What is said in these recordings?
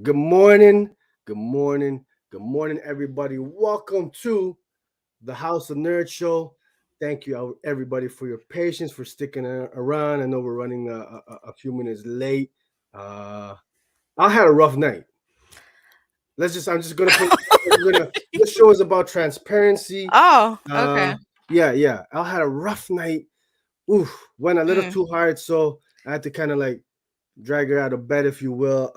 Good morning, good morning, good morning, everybody. Welcome to the House of Nerd Show. Thank you, everybody, for your patience, for sticking around. I know we're running a few minutes late. Uh, I had a rough night. I'm just gonna put. This show is about transparency. Oh, Uh, okay. yeah. I had a rough night. Oof, went a little Mm. too hard, so I had to kind of like drag her out of bed, if you will.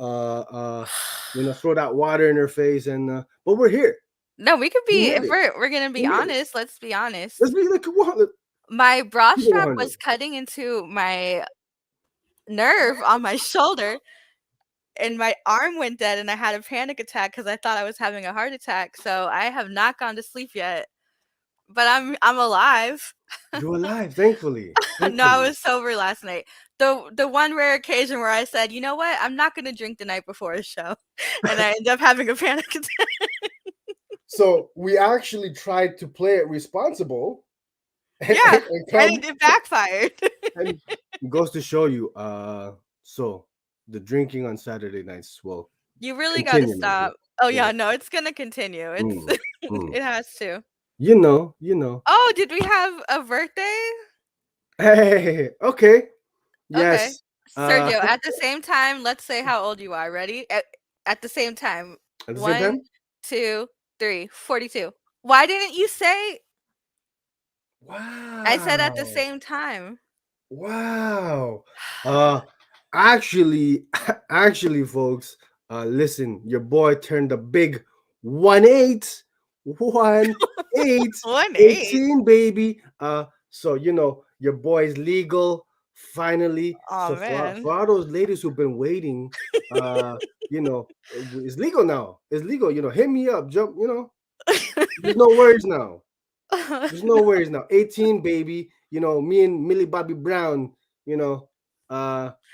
Throw that water in her face, and but we're here. No, we could We be made if it. we're gonna be We made it. honest. Let's be Let's honest. be like 100. My bra Keep it strap 100. was cutting into my nerve on my shoulder, and my arm went dead, and I had a panic attack because I thought I was having a heart attack. So I have not gone to sleep yet, but I'm alive. You're alive, thankfully. No, I Thankfully. was sober last night. The one rare occasion where I said, you know what, I'm not gonna drink the night before a show, and I ended up having a panic attack. So we actually tried to play it responsible Yeah, and and come it backfired. and it goes to show you. So the drinking on Saturday nights will You really gotta continue, my G. stop. Oh, Yeah. yeah, no, it's gonna continue. It's Mm, mm. it has to. You know. Oh, did we have a birthday? Hey, okay. Okay. Yes. Uh, Sergio, at the same time, let's say how old you are. Ready? At the same time. at the same One, time. 2, 3, 42. Why didn't you say I said at the Wow. same time? Wow. Uh actually actually folks, listen, your boy turned a big 1-8 1-8 1, 8. 18, baby. So your boy's legal finally. Oh So man. for all those ladies who've been waiting, it's legal now. It's legal, hit me up, jump, there's no worries now. There's no worries now. 18, baby. Me and Millie Bobby Brown, we're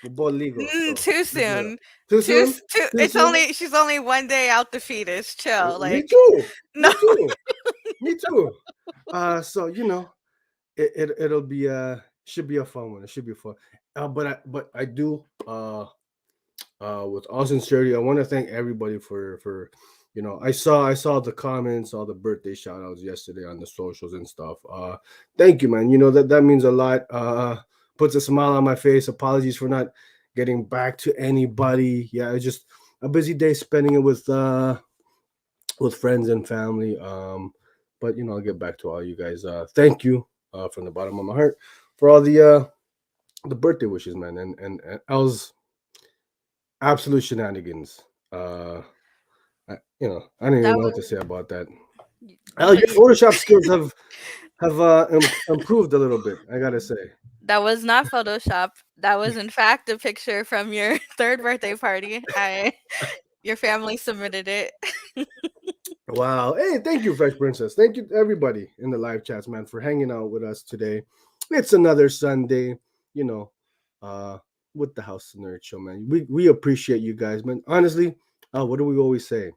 both legal. So Too let's do it. soon. Too soon? Too Too it's soon? only she's only one day out the fetus. Chill. Me Like too. no. Me too. Me too. So it'll be should be a fun one. It should be fun. But I do with all sincerity, I want to thank everybody for I saw the comments, all the birthday shout outs yesterday on the socials and stuff. Thank you, man. That means a lot. Puts a smile on my face. Apologies for not getting back to anybody. Yeah, it's just a busy day spending it with friends and family. But I'll get back to all you guys. Thank you from the bottom of my heart for all the birthday wishes, man. And I was absolute shenanigans. I don't even That know what was to say about that. Your you, Photoshop skills have improved a little bit. I gotta say. that was not Photoshop. That was in fact a picture from your third birthday party. I Your family submitted it. Wow. Hey, thank you, Fresh Princess. Thank you to everybody in the live chats, man, for hanging out with us today. It's another Sunday, you know, uh, with the House of Nerd Show, man. We appreciate you guys, man. Honestly, what do we always say?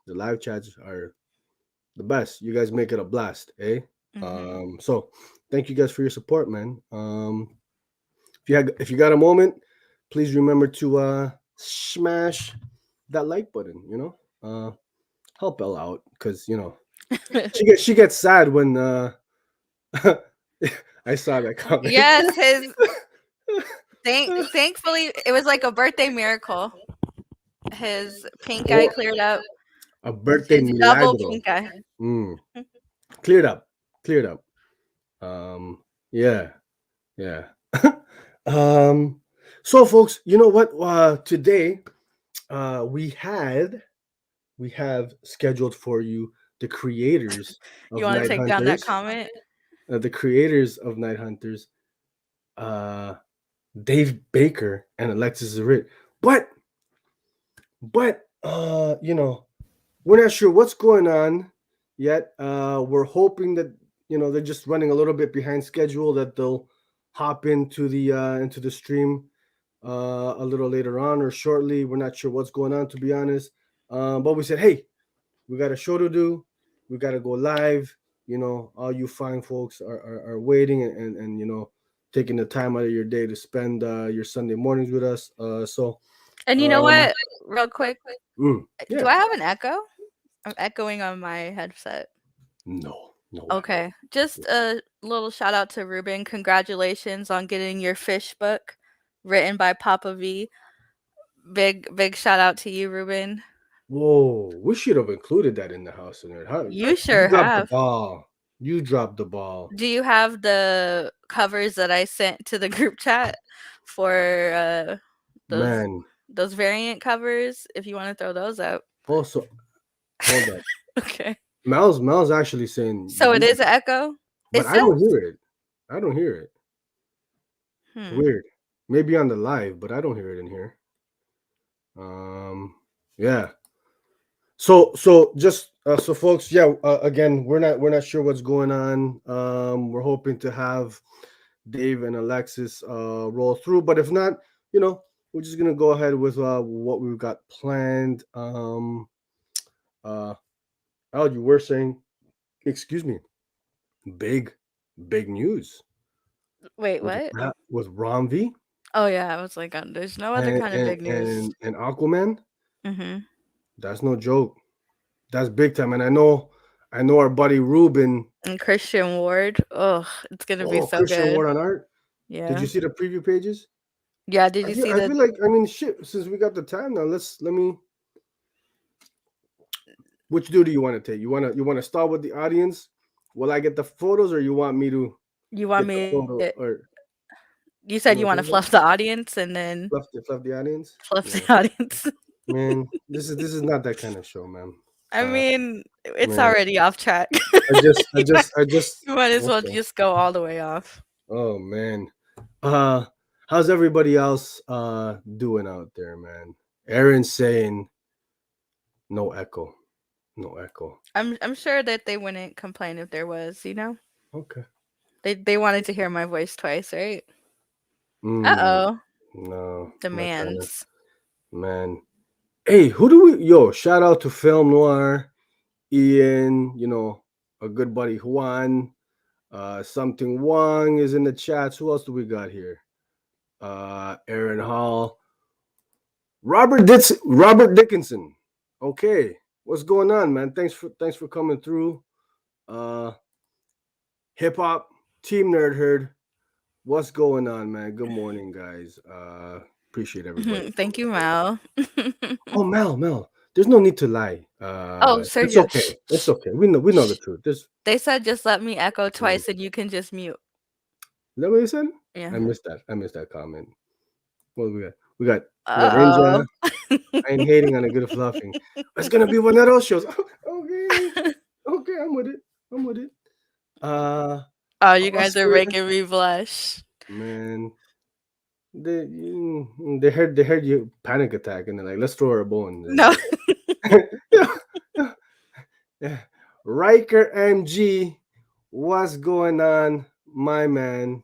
The live chats are the best. You guys make it a blast, eh? Mhm. So thank you guys for your support, man. If you got a moment, please remember to smash that like button. Help Elle out because she gets sad when I saw that comment. Yes, his thankfully it was like a birthday miracle. His pink eye Oh, cleared up. a birthday His double milagro. pink eye. Mm, cleared up, cleared up. Yeah, yeah. um, so folks, you know what? Today, we have scheduled for you the creators You of want to Night take down that Hunters, comment? the creators of Night Hunters, uh, Dave Baker and Alexis Ziritt. But we're not sure what's going on yet. We're hoping that they're just running a little bit behind schedule, that they'll hop into the stream a little later on or shortly. We're not sure what's going on, to be honest. But we said, hey, we got a show to do. We got to go live. All you fine folks are waiting and taking the time out of your day to spend your Sunday mornings with us. So And you know what? Real quick, do Yeah. I have an echo? I'm echoing on my headset. No echo. Okay. Just a little shout out to Ruben. Congratulations on getting your fish book written by Papa V. Big shout out to you, Ruben. Whoa, we should have included that in the house in there. How You you sure dropped the have. ball? You dropped the ball, Do you have the covers that I sent to the group chat for those man. those variant covers if you want to throw those up? Also, hold up. Okay. Mel's actually saying So it you, is an echo? but It I don't says hear it. I don't hear it. hmm. Weird. Maybe on the live, but I don't hear it in here. Um, yeah. So just so folks, yeah. Again, we're not sure what's going on. We're hoping to have Dave and Alexis roll through, but if not, we're just gonna go ahead with what we've got planned. Uh, Al, you were saying, excuse me, big, big news Wait, what? with Romvi Oh yeah, I was like, there's no other kind of big news. and Aquaman. Mhm. That's no joke. That's big time, and I know our buddy Ruben. And Christian Ward. Ugh, it's gonna be Oh, so Christian good. Ward on art. Did Yeah. you see the preview pages? Yeah, did I you feel see I the feel like I mean shit. Since we got the time now, let me. Which do you want to take? You wanna start with the audience? Will I get the photos, or you want me to you want get the me photo? Or you you said you want to want to take that? fluff the audience and then Fluff the audience? fluff the No, audience. man. This is not that kind of show, man. I mean, it's Man. already off track. I just I you, might, just I just you might as well okay. just go all the way off. Oh man. Uh how's everybody else doing out there, man? Aaron's saying no echo. No echo. I'm sure that they wouldn't complain if there was, you know? Okay. They wanted to hear my voice twice, right? Mm, Uh-oh. no, not kind of Demands. man. Hey, who do we shout out to Film Noir, Ian, a good buddy Juan, something Wang is in the chats. Who else do we got here? Aaron Hall, Robert Dickinson. Okay. What's going on, man? Thanks for coming through. Uh Hip Hop Team Nerd Herd. What's going on, man? Good morning, guys. Appreciate everybody Thank coming you, through. Mal. Oh, Mel, there's no need to lie. Oh, It's Sergio. okay. It's okay. We know the truth. There's They said just let me echo mm. twice and you can just mute. Is that what you said? Yeah. I missed that comment. What do we got? We got Uh-oh. Ninja. I ain't hating on a good fluffing. It's gonna be one of those shows. Okay. Okay, I'm with it. Uh Oh, you guys are Oscar, making me blush. man. They heard you panic attack and they're like, let's throw her a bone. No. Yeah, yeah, yeah. Riker MG, what's going on, my man?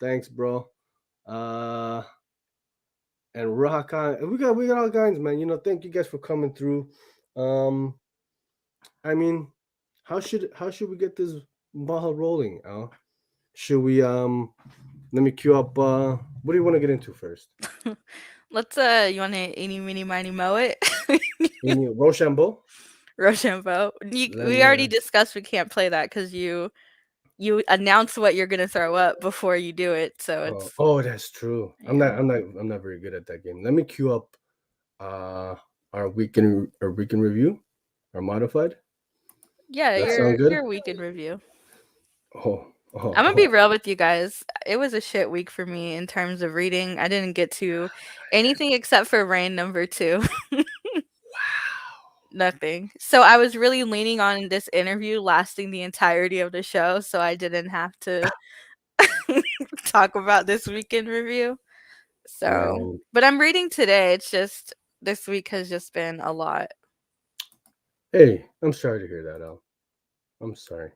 Thanks, bro. Uh and Rahakan, we got all kinds, man. Thank you guys for coming through. Um, I mean, how should we get this ball rolling, Al? Should we let me queue up what do you want to get into first? Let's you wanna eeny meeny miny moe it? Any Rochambeau? Rochambeau. Let We me already discussed we can't play that because you announce what you're gonna throw up before you do it. So it's oh, that's true. I'm yeah. not I'm not I'm not very good at that game. Let me queue up uh our weekend review, our modified. Yeah, That sound good? your week in review. Oh, oh, I'm gonna be oh. real with you guys. It was a shit week for me in terms of reading. I didn't get to anything except for Rain number 2. Nothing. So I was really leaning on this interview lasting the entirety of the show, so I didn't have to talk about this weekend review. So, Man. but I'm reading today. It's just this week has just been a lot. Hey, I'm sorry to hear that, Al. I'm sorry.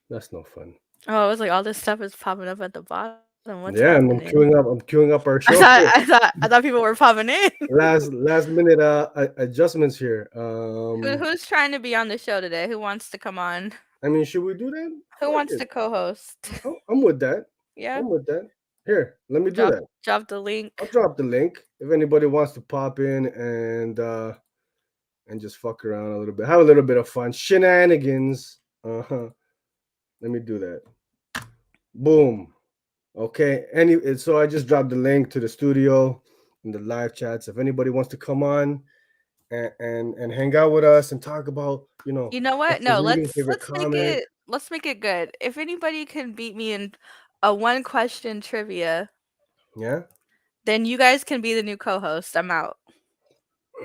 That's no fun. Oh, it was like all this stuff is popping up at the bottom. What's Yeah, I'm happening? queuing up our I show thought here. I thought people were popping in. Last minute adjustments here. Who's trying to be on the show today? Who wants to come on? I mean, should we do that? Who Fuck wants it. to co-host? I'm with that. Yeah. I'm with that. Here, let me do that. Drop the link. I'll drop the link if anybody wants to pop in and just fuck around a little bit, have a little bit of fun, shenanigans. Let me do that. Boom. Okay. So I just dropped the link to the studio in the live chats. If anybody wants to come on and hang out with us and talk about, You know what's what? the No, reading, let's favorite comic. make it good. If anybody can beat me in a one question trivia, Yeah. then you guys can be the new co-host. I'm out.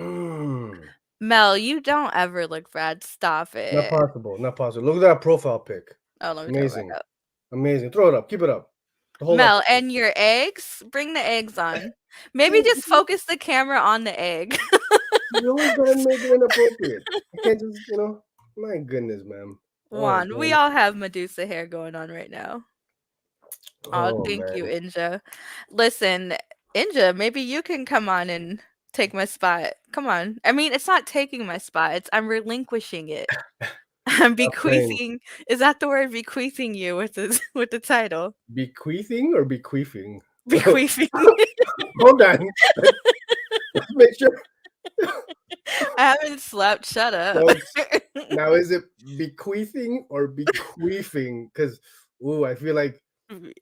Mm. Mel, you don't ever look bad. Stop Not it. possible. Not possible. Look at that profile pic. Oh, let me throw it back Amazing. up. Amazing. Throw it up. Keep it up. The whole Mel, episode. and your eggs? Bring the eggs on. Maybe just focus the camera on the egg. You always gotta make it inappropriate. I can't just, my goodness, man. Oh, Juan, we man. all have Medusa hair going on right now. Oh, Oh, thank you, man. Inja. Listen, Inja, maybe you can come on and take my spot. Come on. I mean, it's not taking my spot. I'm relinquishing it. I'm Stop saying bequeathing. Is that the word? Bequeathing you with with the title. bequeathing or bequeathing? Bequeathing. Hold on. Let's make sure. I haven't slept. Shut up. Now, is it bequeathing or bequeathing? Because, I feel like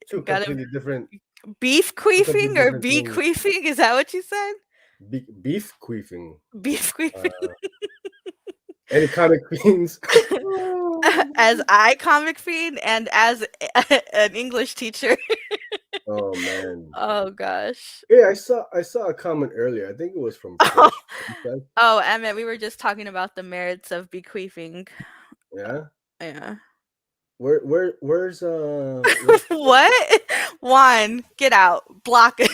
two Gotta completely different, beef two completely queefing or different bee things. queefing? Is that what you said? Beef queefing. Beef queefing. Any comic fiends? As I comic fiend and as an English teacher. Oh, man. Oh gosh. Yeah, I saw a comment earlier. I think it was from Oh, Fish. He said, Emmett, we were just talking about the merits of bequeathing. yeah. Yeah. Where's What? Juan, get out. Block him.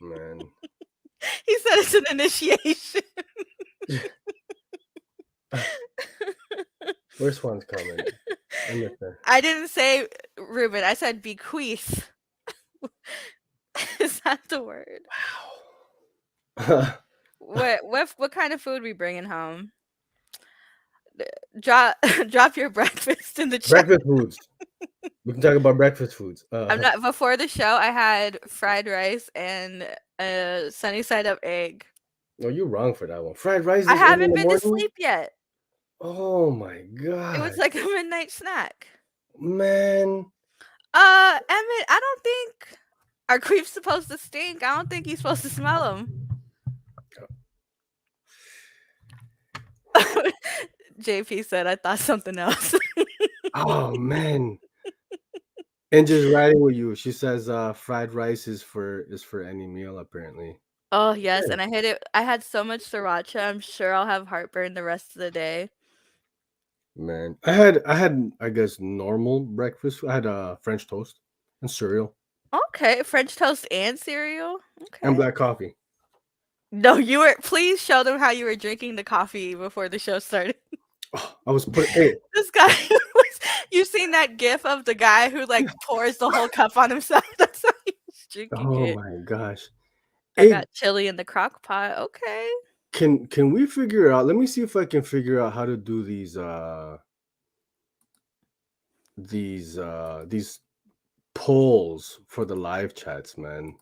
man? He said it's an initiation. Where's Juan's comment? I missed that. I didn't say Ruben. I said bequeath. Is that the word? Wow. What kind of food we bringing home? Drop drop your breakfast in the chat. Breakfast foods. We can talk about breakfast foods. I'm not before the show. I had fried rice and a sunny side up egg. No, you're wrong for that one. Fried rice I this early in haven't the been to morning? sleep yet. Oh my It was god, like a midnight snack. man! Emmett, I don't think our creep's supposed to stink. I don't think you're supposed to smell them. JP said I thought something else. Oh man! And just riding with you. She says fried rice is for any meal apparently. Oh yes, Yeah. and I hit it. I had so much sriracha. I'm sure I'll have heartburn the rest of the day. Man, I had I guess normal breakfast. I had French toast and cereal Okay, French toast and cereal. and Okay. black coffee. No, you were. Please show them how you were drinking the coffee before the show started. Oh, I was putting. Hey, This guy was. You've seen that GIF of the guy who like pours the whole cup on himself. That's how he's drinking oh it. my gosh! I Hey, got chili in the crock pot. Okay. can we figure out? Let me see if I can figure out how to do these polls for the live chats, man.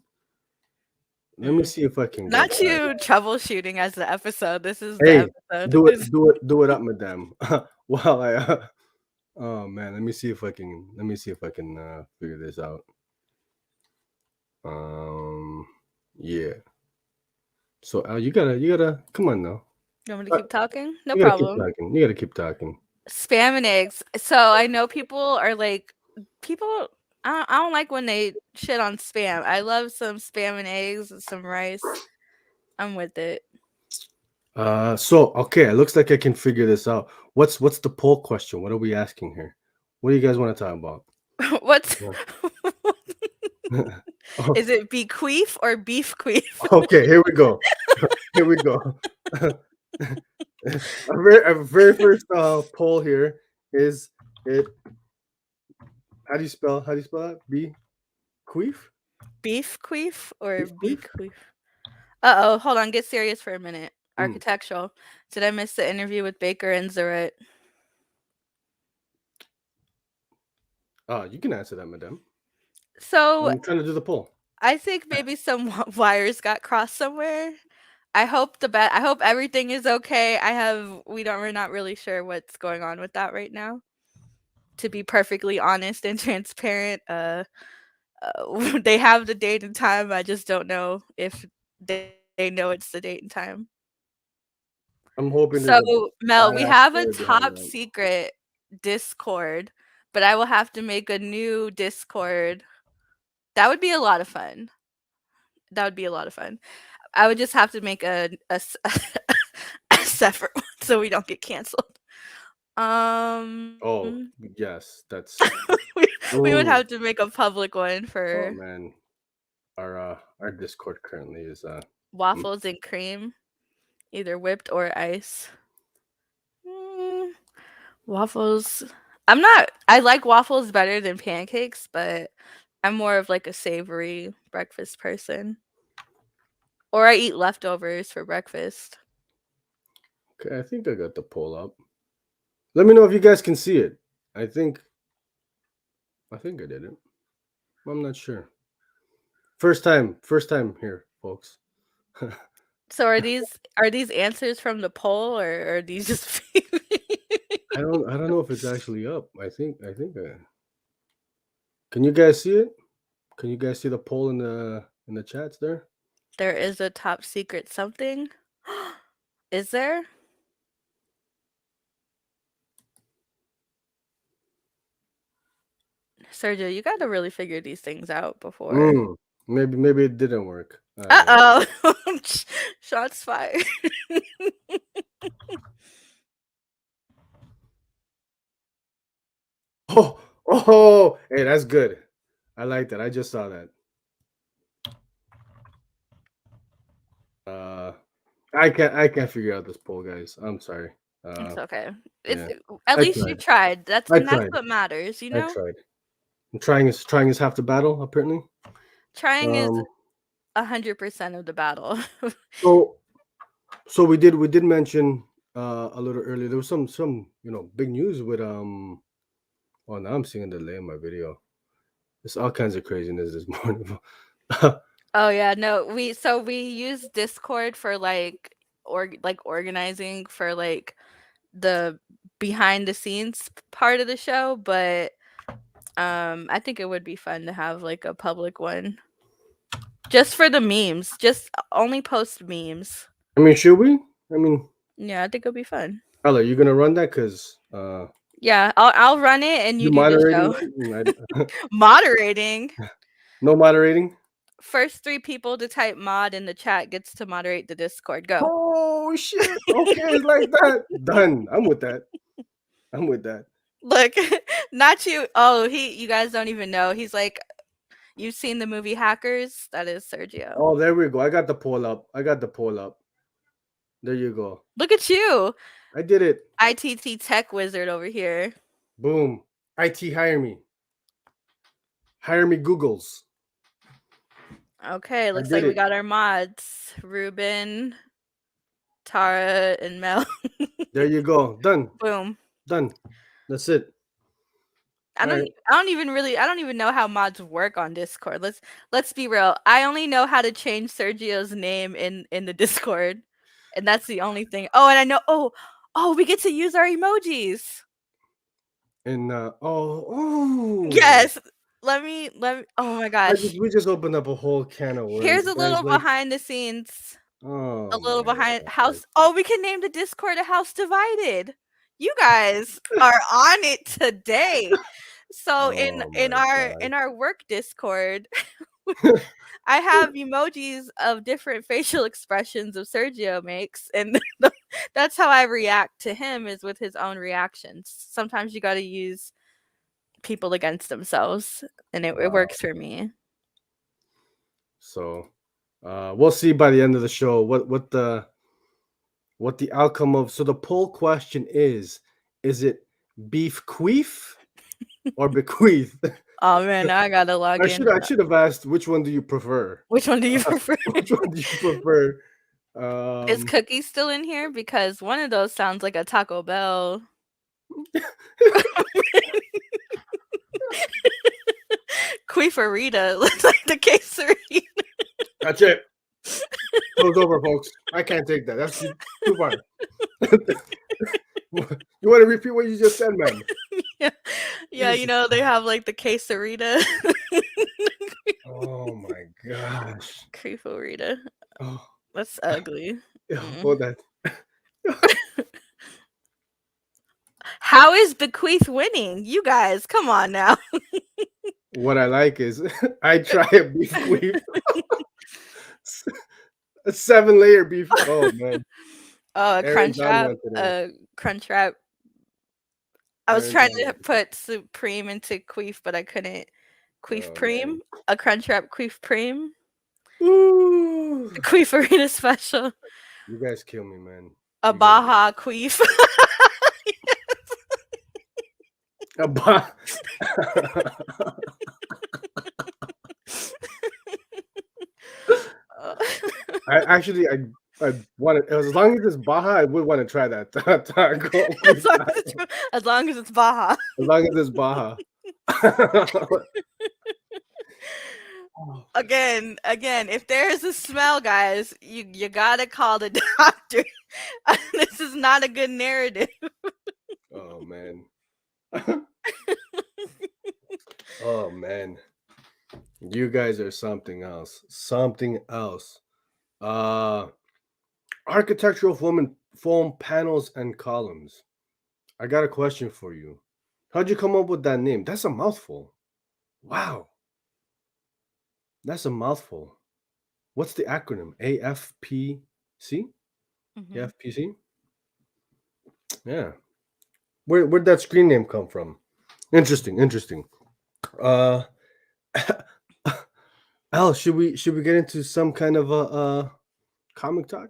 Let me see if I can get Not that. you troubleshooting as the episode. This is Hey, the episode. do it up, madam. While oh man, let me see if I can figure this out. Yeah. So you gotta come on now. You want me to keep talking? No You gotta keep problem. talking. You gotta keep talking. Spam and eggs. So I know people are like people. I don't like when they shit on spam. I love some spam and eggs and some rice. I'm with it. So okay, it looks like I can figure this out. What's the poll question? What are we asking here? What do you guys want to talk about? What's Oh, is it bequeath or beef queef? okay, here we go. Here we go. Our very first poll here is it. How do you spell that? Queef? Beef queef or Beef beef queef? queef? Oh, hold on. Get serious for a minute. Architectural. Did I miss the interview with Baker and Ziritt? You can answer that, madam. So I'm trying to do the poll. I think maybe some wires got crossed somewhere. I hope I hope everything is okay. We're not really sure what's going on with that right now. To be perfectly honest and transparent, they have the date and time. I just don't know if they know it's the date and time. I'm hoping there's a So, Mel, we badass have a story behind top that. secret Discord, but I will have to make a new Discord. That would be a lot of fun. That would be a lot of fun. I would just have to make a separate one so we don't get canceled. Oh yes, that's. we, we would Oh, have to make a public one oh for man, our Discord currently is mm, waffles and cream, either whipped or ice. Mm, waffles. I like waffles better than pancakes, but I'm more of like a savory breakfast person. Or I eat leftovers for breakfast. okay. I think I got the poll up. Let me know if you guys can see it. I think I did it. I'm not sure. First time here, folks. So are these answers from the poll or are these just I don't know if it's actually up. Can you guys see it? Can you guys see the poll in the chats there? There is a top secret something? Is there? Sergio, you got to really figure these things out before. Mm, maybe it didn't work. Uh-oh. Shots fired. Oh, hey, that's good. I like that. I just saw that. Uh, I can't figure out this poll, guys. I'm sorry. It's okay. It's Yeah, at I least you tried. tried. I That's tried. what matters, you I know? tried. Trying is half the battle, apparently. Trying is Um, 100% of the battle. so so we did mention a little earlier. There was some big news with Oh, now I'm seeing a delay in my video. There's all kinds of craziness this morning. Oh yeah, no, we use Discord for like organizing for like the behind the scenes part of the show, but I think it would be fun to have like a public one. Just for the memes. Just only post memes. I mean, should we? I mean, Yeah, I think it'll be fun. Ella, you gonna run that? Cause Yeah, I'll run it and you you do the moderating show. that? Moderating. No moderating. First 3 people to type mod in the chat gets to moderate the Discord. Go. Oh shit! Okay, it's like that. Done. I'm with that. I'm with that. Look, not you. Oh, you guys don't even know. He's like, you've seen the movie Hackers? That is Sergio. Oh, there we go. I got the poll up. There you go. Look at you. I did it. ITT tech wizard over here. Boom. IT hire me. Hire me, Googles. Okay, I looks did like we it. got our mods. Ruben, Tara, and Mel. There you go. Done. Boom. Done. That's it. I don't even know how mods work on Discord. Let's be real. I only know how to change Sergio's name in the Discord. And that's the only thing. Oh, and I know we get to use our emojis. And oh Yes. Let me oh my gosh. we just opened up a whole can of worms. Here's a Guys, little behind the scenes. oh A little my behind God. house. Oh, we can name the Discord a House Divided. You guys are on it today. So Oh in my God. our work Discord, I have emojis of different facial expressions of Sergio makes, and that's how I react to him is with his own reactions. Sometimes you got to use people against themselves, and it works for me. So we'll see by the end of the show what the outcome of. So the poll question is it beef queef or bequeath? Oh man, now I gotta log in. I should have asked which one do you prefer? Which one do you prefer? Which one do you prefer? Is Cookie still in here? Because one of those sounds like a Taco Bell. Queef Queefarita looks like the quesarita. That's it. Show's over, folks. I can't take that. That's too far. You want to repeat what you just said, man? Yeah, you know they have like the quesarita. Oh my gosh. Queefarita. Oh, That's ugly. hold that. How is Bequeath winning? You guys, come on now. What I like is I try a beef queef. A 7-layer beef. Oh man. Oh, a Aaron's crunch on wrap. one today. Crunch wrap. I was Aaron's trying on to one. put supreme into queef, but I couldn't. Queef Oh, preem. A crunch wrap queef preem. Ooh. The Queefarita special. You guys kill me, man. A You guys- Baja queef. A ba- I actually I want to, as long as it's Baja, I would want to try that taco. as long as it's Baja. As long as it's Baja. Again, if there's a smell, guys, you gotta call the doctor. This is not a good narrative. Oh man. Oh man. You guys are something else. Something else. Architectural foam panels and columns. I got a question for you. How'd you come up with that name? That's a mouthful. Wow. That's a mouthful. What's the acronym? AFPC? Mhm. AFPC? Yeah. Where'd that screen name come from? Interesting. Al, should we get into some kind of a comic talk?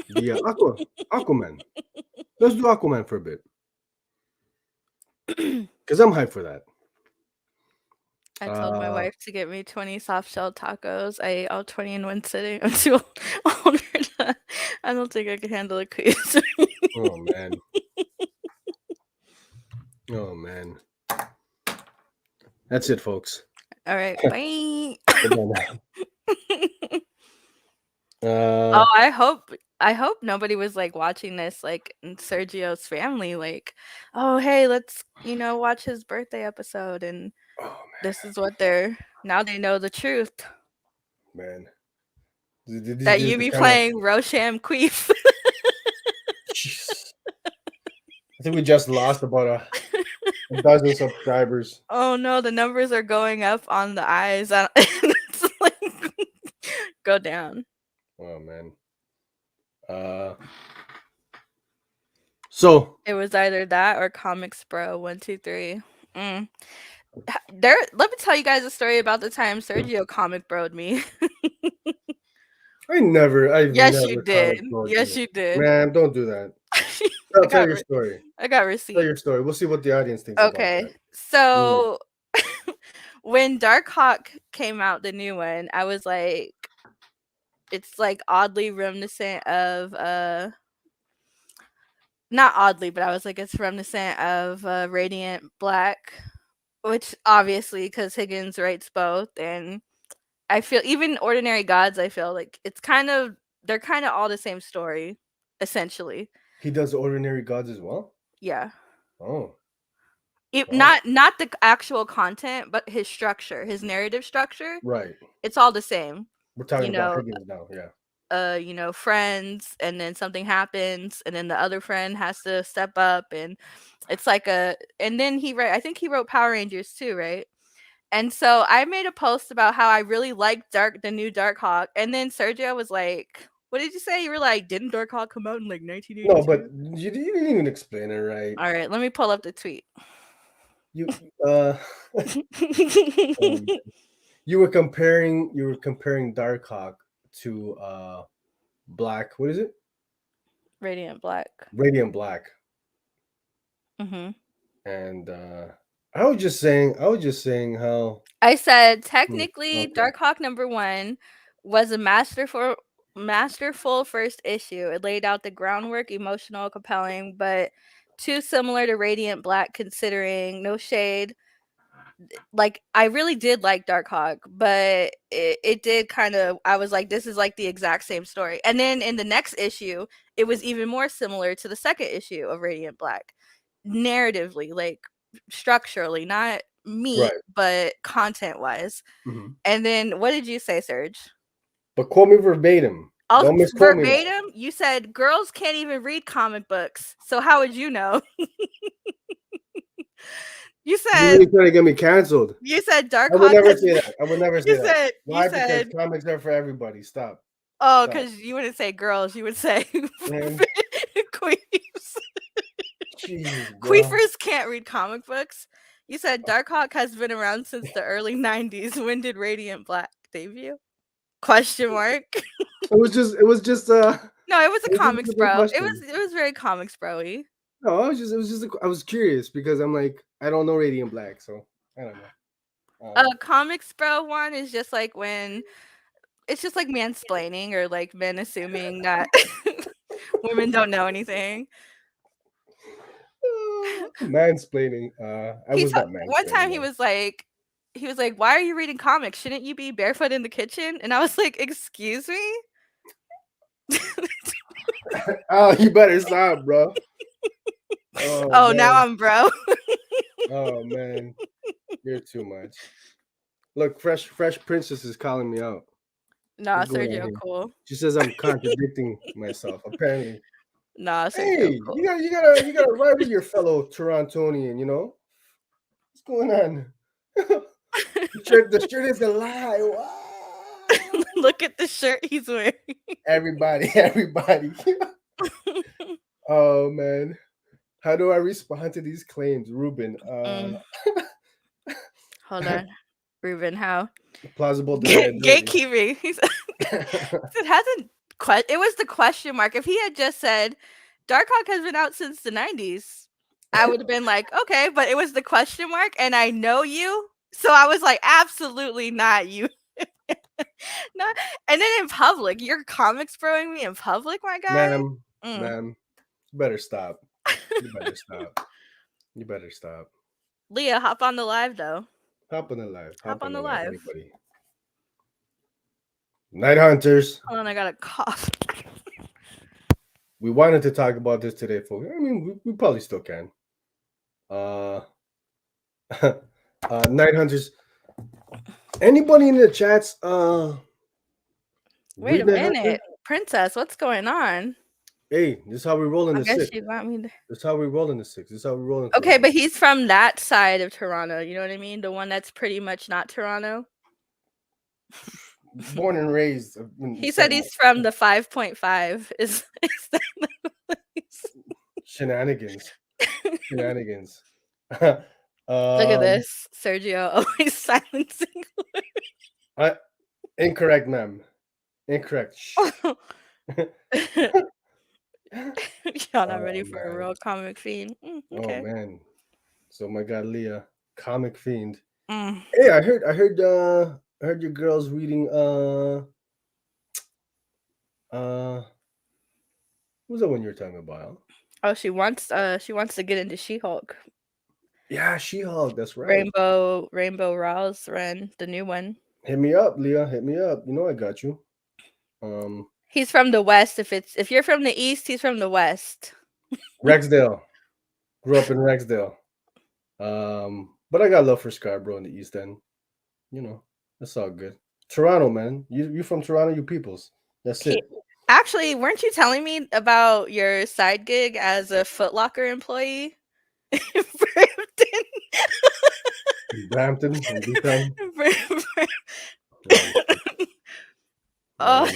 The Aquaman. Let's do Aquaman for a bit. Because I'm hyped for that. I told my wife to get me 20 soft shell tacos. I ate all 20 in one sitting. I'm too older. I don't think I can handle a quiz. Oh man. Oh man. That's it, folks. All right, bye. Oh, I hope nobody was like watching this like in Sergio's family, like, oh hey, let's watch his birthday episode, and this is what now they know the truth. Man. That you be playing Rosham Queef. I think we just lost about a dozen subscribers. Oh no, the numbers are going up on the eyes. It's like, go down. Oh man. So it was either that or Comics Bro 123. Let me tell you guys a story about the time Sergio comic bro'd me. Yes, you did. Yes, you did. Man, don't do that. Tell your story. I got receipts. Tell your story. We'll see what the audience thinks about that. Okay, so when Darkhawk came out, the new one, I was like, it's like oddly reminiscent of not oddly, but I was like, it's reminiscent of Radiant Black, which obviously because Higgins writes both, and I feel even Ordinary Gods, I feel like they're kind of all the same story, essentially. He does Ordinary Gods as well? Yeah. Oh. Not the actual content, but his structure, his narrative structure. Right. It's all the same. We're talking about Higgins now, yeah. Friends, and then something happens, and then the other friend has to step up, and it's like and then I think he wrote Power Rangers too, right? And so I made a post about how I really liked the new Darkhawk, and then Sergio was like, what did you say? You were like, didn't Darkhawk come out in like 1982? No, but you didn't even explain it right. All right, let me pull up the tweet. You you were comparing Darkhawk to Black. What is it? Radiant Black. And I was just saying how I said technically Darkhawk #1 was a masterful first issue. It laid out the groundwork, emotional, compelling, but too similar to Radiant Black, considering, no shade, like I really did like Darkhawk, but it did kind of, I was like, this is like the exact same story. And then in the next issue, it was even more similar to the second issue of Radiant Black, narratively, like structurally, not meat, Right. but content wise. And then what did you say, Serge? But quote me verbatim. Also, Don't misquote me now. verbatim, you said girls can't even read comic books. So how would you know? You You said really trying to get me canceled. you said I would Darkhawk never has say that. I would never say you that. said Why? you Because said comics are for everybody. Stop. oh, Stop. because you wouldn't say girls, you would say Man, queefs. jeez, bro. Queefers can't read comic books. You said Darkhawk has been around since the early 90s. When did Radiant Black debut? Question mark. It was just No, it was a just comics a bro. question. It was very comics bro-y. No, I was curious because I'm like, I don't know Radiant Black, so I don't know. Comics bro one is just like when it's just like mansplaining or like men assuming that women don't know anything. Mansplaining. I was not One time mansplaining. he was like, "Why are you reading comics? Shouldn't you be barefoot in the kitchen?" And I was like, "Excuse me." Oh, you better stop, bro. Oh, man. now I'm bro. Oh man, you're too much. Look, Fresh Princess is calling me out. Nah, What's going on Sergio, here? cool. She says I'm contradicting myself. Apparently, Nah, Sergio, hey, cool. you gotta ride with your fellow Torontonian. You know what's going on? the shirt is a lie. Wow. Look at the shirt he's wearing. Everybody. Oh man, how do I respond to these claims, Ruben? Hold on, Ruben. How? Plausible deniability. Gatekeeping. He said, it hasn't. It was the question mark. If he had just said, "Darkhawk has been out since the '90s," I would have been like, "Okay," but it was the question mark, and I know you, so I was like, "Absolutely not you." Not, and then in public, you're comics broing me in public, my guy. Ma'am, you better stop. You better stop. You better stop. Leah, hop on the live though. Hop on the live. Hop on the live. Anybody. Night Hunters. Hold on, I got a cough. We wanted to talk about this today, folks. I mean, we probably still can. Night Hunters. Anybody in the chats? Wait a minute, Princess, what's going on? Hey, this is how we roll in the six. You want me to... This is how we roll in the six. This is how we roll in. Okay, but he's from that side of Toronto. You know what I mean? The one that's pretty much not Toronto. Born and raised. He said he's from the 5.5. Is that the place? Shenanigans. Look at this. Sergio always silencing. Incorrect, ma'am. Incorrect. Y'all not ready for a real comic fiend. Okay. Oh man. So my God, Leah, comic fiend. Hey, I heard your girls reading who's that one you were talking about? Oh, she wants to get into She-Hulk. Yeah, She-Hulk, that's right. Rainbow Rose Ren, the new one. Hit me up, Leah. Hit me up. You know I got you. He's from the West. If you're from the East, he's from the West. Rexdale. Grew up in Rexdale. But I got love for Scarborough in the East End. You know, that's all good. Toronto, man. You from Toronto, you peoples. That's it. Actually, weren't you telling me about your side gig as a Foot Locker employee in Brampton? Oh,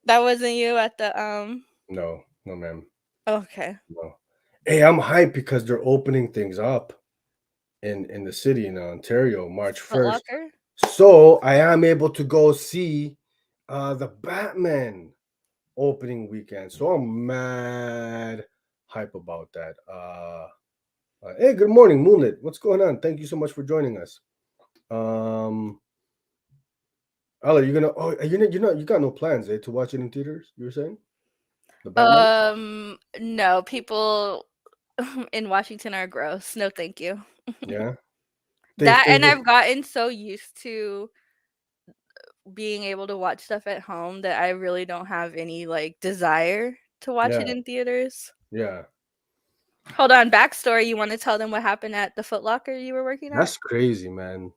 that wasn't you at the No, ma'am. Okay. No. Hey, I'm hyped because they're opening things up in the city in Ontario, March 1st. So I am able to go see the Batman opening weekend. So I'm mad hype about that. Hey, good morning, Moonlit. What's going on? Thank you so much for joining us. Ella, you got no plans, to watch it in theaters, you were saying? The Batman? No, people in Washington are gross. No, thank you. Yeah. That and Thanksgiving. I've gotten so used to being able to watch stuff at home that I really don't have any like desire to watch it Yeah, in theaters. yeah. Hold on, backstory. You want to tell them what happened at the Foot Locker you were working at? That's crazy, man.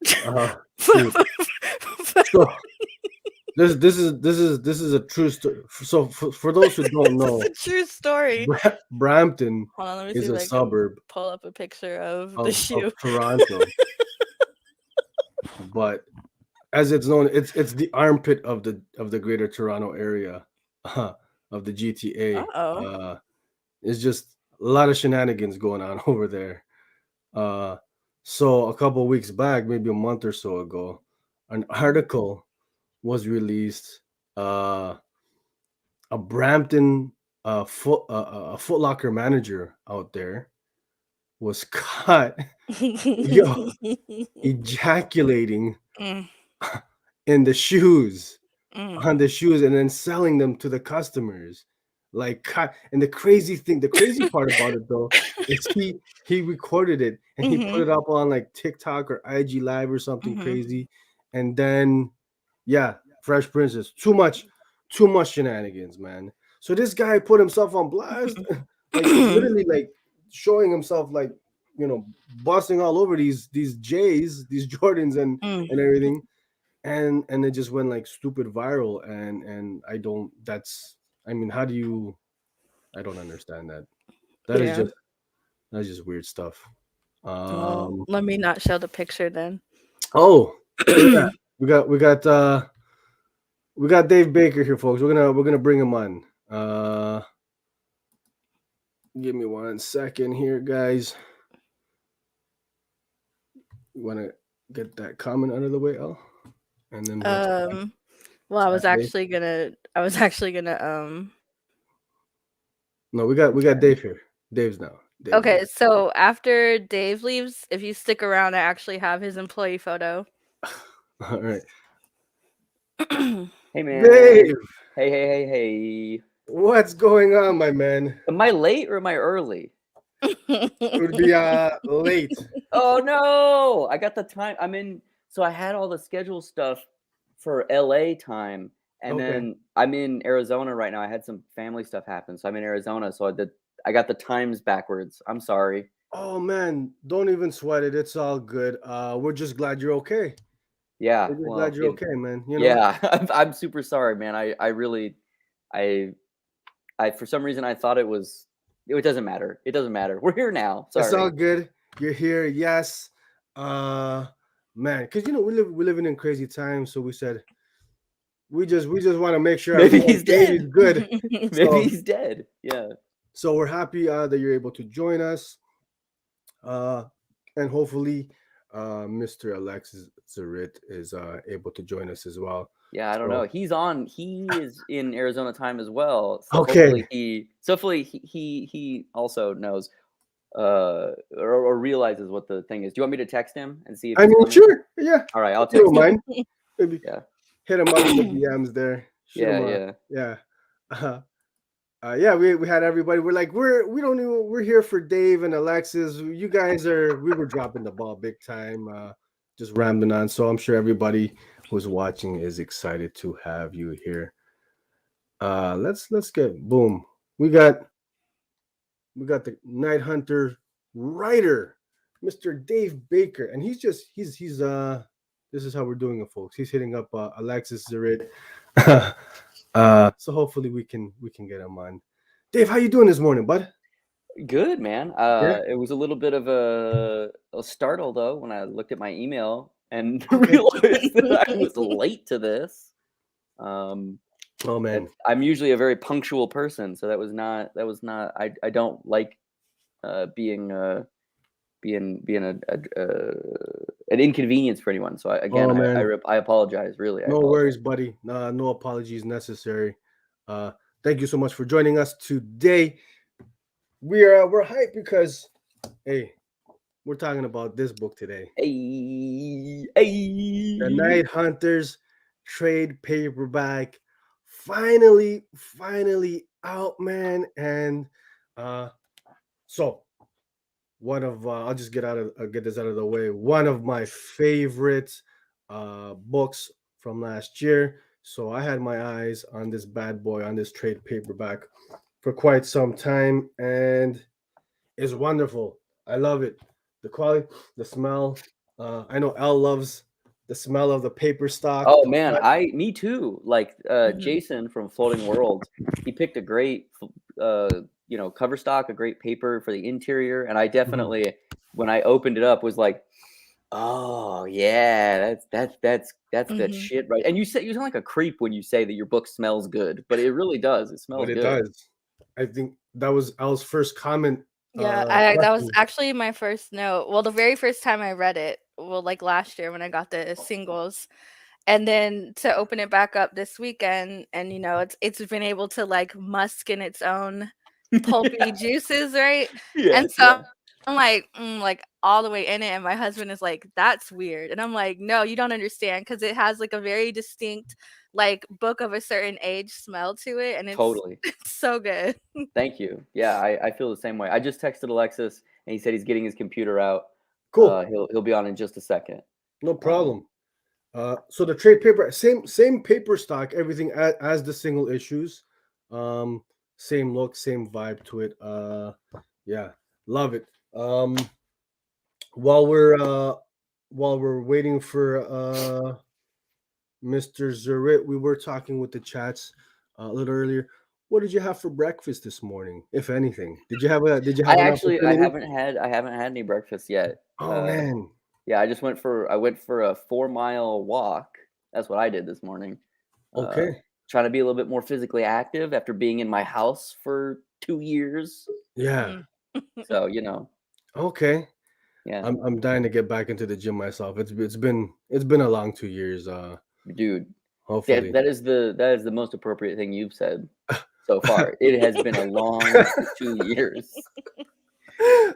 Shoot. So this is a true story. So for those who don't This is know, a true story. Brampton Hold on, let me see is if a I can suburb pull up a picture of the of shoe. Toronto, but as it's known, it's the armpit of the Greater Toronto area, of the GTA. Uh-oh. It's just a lot of shenanigans going on over there. Uh, so a couple of weeks back, maybe a month or so ago, an article was released. A Brampton a Foot Locker manager out there was caught, yo, ejaculating Mm, in the shoes mm. on the shoes and then selling them to the customers. And the crazy part about it though is he recorded it and he put Mhm, it up on like TikTok or IG Live or something mhm. crazy. And then yeah, Fresh Princess, too much shenanigans, man. So this guy put himself on blast, like literally like showing himself like busting all over these J's, these Jordans Mm, and everything, and it just went like stupid viral. And I don't. That's I mean, how do you? I don't understand that. That is yeah. just that's just weird stuff. Well, Um. let me not show the picture then. Oh, yeah. We got Dave Baker here, folks. We're gonna bring him on. Give me 1 second here, guys. You want to get that comment out of the way, Al, and then let's Well, chat, Dave. I was actually gonna No, we got Dave here. Dave's now. Dave's Okay, now. so after Dave leaves, if you stick around, I actually have his employee photo. All right, Hey man. Dave. Hey. What's going on, my man? Am I late or am I early? It would be late. Oh no! I got the time. So I had all the schedule stuff for LA time, and Okay. then I'm in Arizona right now. I had some family stuff happen, so I'm in Arizona. So I got the times backwards. I'm sorry. Oh man, don't even sweat it. It's all good. We're just glad you're okay. Yeah, We're just glad well, you're okay, man. yeah, I'm super sorry, man. I really, I for some reason I thought it was. It doesn't matter. It doesn't matter. We're here now. It's all Sorry. good. You're here. Yes. Uh Man, because we're living in crazy times, so we said we just want to make sure Maybe everyone's he's baby's dead. good. Maybe So he's dead. Yeah. so we're happy that you're able to join us. Uh and hopefully Mr. Alexis Ziritt is able to join us as well. Yeah, I don't know. So He is in Arizona time as well. So okay. hopefully he also knows or realizes what the thing is. Do you want me to text him and see if I he's mean, coming? sure. Yeah. All right, I'll If you don't text him. mind. Maybe Yeah. hit him up in the DMs there. Shoot him Yeah. yeah. Yeah, we had everybody. We're like, we don't even we're here for Dave and Alexis. You guys we were dropping the ball big time, just rambling on. So I'm sure everybody who's watching is excited to have you here. Let's get boom. We got the Night Hunter writer, Mr. Dave Baker, and he's this is how we're doing it, folks. He's hitting up Alexis Ziritt. So hopefully we can get him on. Dave, how you doing this morning, bud? Good, man. Yeah. It was a little bit of a startle though when I looked at my email and Okay. realized that I was late to this. Oh man. I'm usually a very punctual person, so that was not. I don't like being an inconvenience for anyone. So Oh man. I apologize. Really, I No apologize. worries, buddy. No apologies necessary. Thank you so much for joining us today. We're hyped because hey, we're talking about this book today. Hey. The Night Hunters trade paperback. Finally out, man. And so one of I'll just get this out of the way. One of my favorite books from last year. So I had my eyes on this bad boy, on this trade paperback for quite some time, and it's wonderful. I love it. The quality, the smell. I know L loves the smell of the paper stock. Oh man, me too. Like Mhm. Jason from Floating World, he picked a great cover stock, a great paper for the interior, and I Mhm. definitely when I opened it up was like, oh yeah, that's that Mhm. shit, right? And you sound like a creep when you say that your book smells good, but it really does. It But smells it good. does. I think that was L's first comment Yeah, that was question. actually my first note. Well, the very first time I read it, well, like last year when I got the singles, and then to open it back up this weekend, and it's been able to like musk in its own pulpy juices, right? And Yes, so yeah, I'm like all the way in it, and my husband is like, "That's weird," and I'm like, "No, you don't understand, because it has like a very distinct like book of a certain age smell to it, and it's totally. it's so good." Thank you. Yeah, I feel the same way. I just texted Alexis and he said he's getting his computer out. Cool. He'll be on in just a second. No Um, problem. So the trade paper, same paper stock, everything as the single issues, um, same look, same vibe to it. Yeah, love it. While we're waiting for Mr. Ziritt, we were talking with the chats a little earlier. What did you have for breakfast this morning, if anything? Did you have an opportunity? I haven't had any breakfast yet. Oh man. Yeah, I went for a 4 mile walk. That's what I did this morning. Uh, Okay. Trying to be a little bit more physically active after being in my house for 2 years. Yeah. Mm. So Okay. yeah, I'm dying to get back into the gym myself. It's been a long 2 years. dude, Hopefully. that is the most appropriate thing you've said so far. It has been a long 2 years.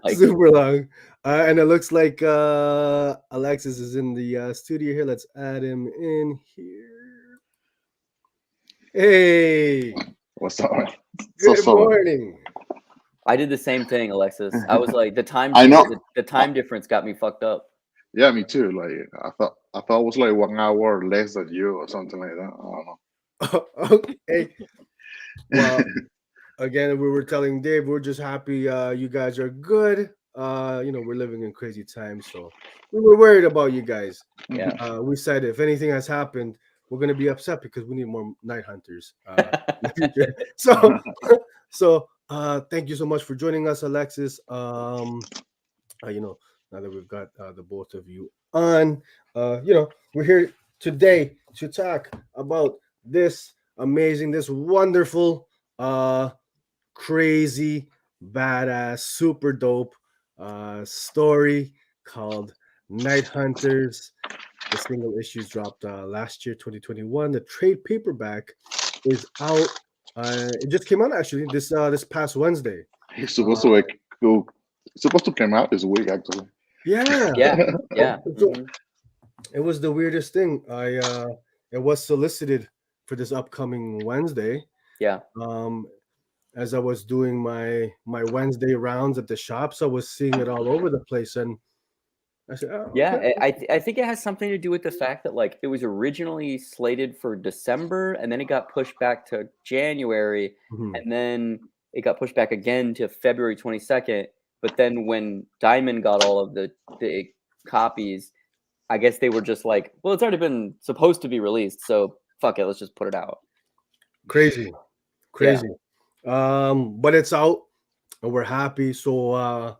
Like, Super long. And it looks like Alexis is in the studio here. Let's add him in here. Hey, What's up, man? So good sorry. morning. I did the same thing, Alexis. I was like, I know. the time difference got me fucked up. Yeah, me too. Like I thought it was like 1 hour less than you or something like that. I don't Okay. Well, again, we were telling Dave we're just happy you guys are good. We're living in crazy times, so we were worried about you guys. Yeah. We said if anything has happened, we're gonna be upset because we need more night hunters in the future. So, thank you so much for joining us, Alexis. Now that we've got the both of you on, we're here today to talk about this amazing, this wonderful, crazy, badass, super dope story called Night Hunters. The single issues dropped last year, 2021. The trade paperback is out. It just came out actually this past Wednesday. He's Uh, supposed to like go. Supposed to come out this week, actually. yeah, Yeah. Yeah. so Hmm. it was the weirdest thing. It was solicited for this upcoming Wednesday. Yeah. Um, as I was doing my Wednesday rounds at the shops, I was seeing it all over the place, and I said, "Oh, Yeah. okay." I think it has something to do with the fact that like it was originally slated for December and then it got pushed back to January Mhm. and then it got pushed back again to February 22nd. But then when Diamond got all of the copies, I guess they were just like, well, it's already been supposed to be released, so fuck it, let's just put it out. Crazy, Yeah. crazy. But it's out, and we're happy. So,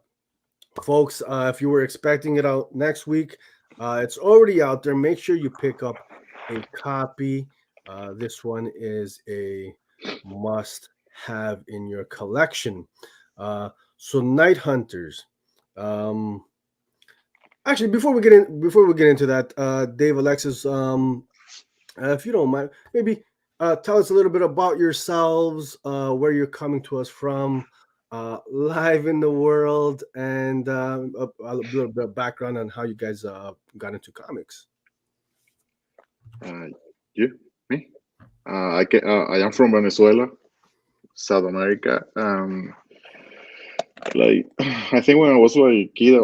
folks, if you were expecting it out next week, it's already out there. Make sure you pick up a copy. This one is a must have in your collection. So, Night Hunters. Um, Actually, before we get into that, Dave, Alexis, if you don't mind, maybe tell us a little bit about yourselves, where you're coming to us from, live in the world, and a little bit of background on how you guys got into comics. Uh, you, me. I am from Venezuela, South America. Like I think when I was like a kid,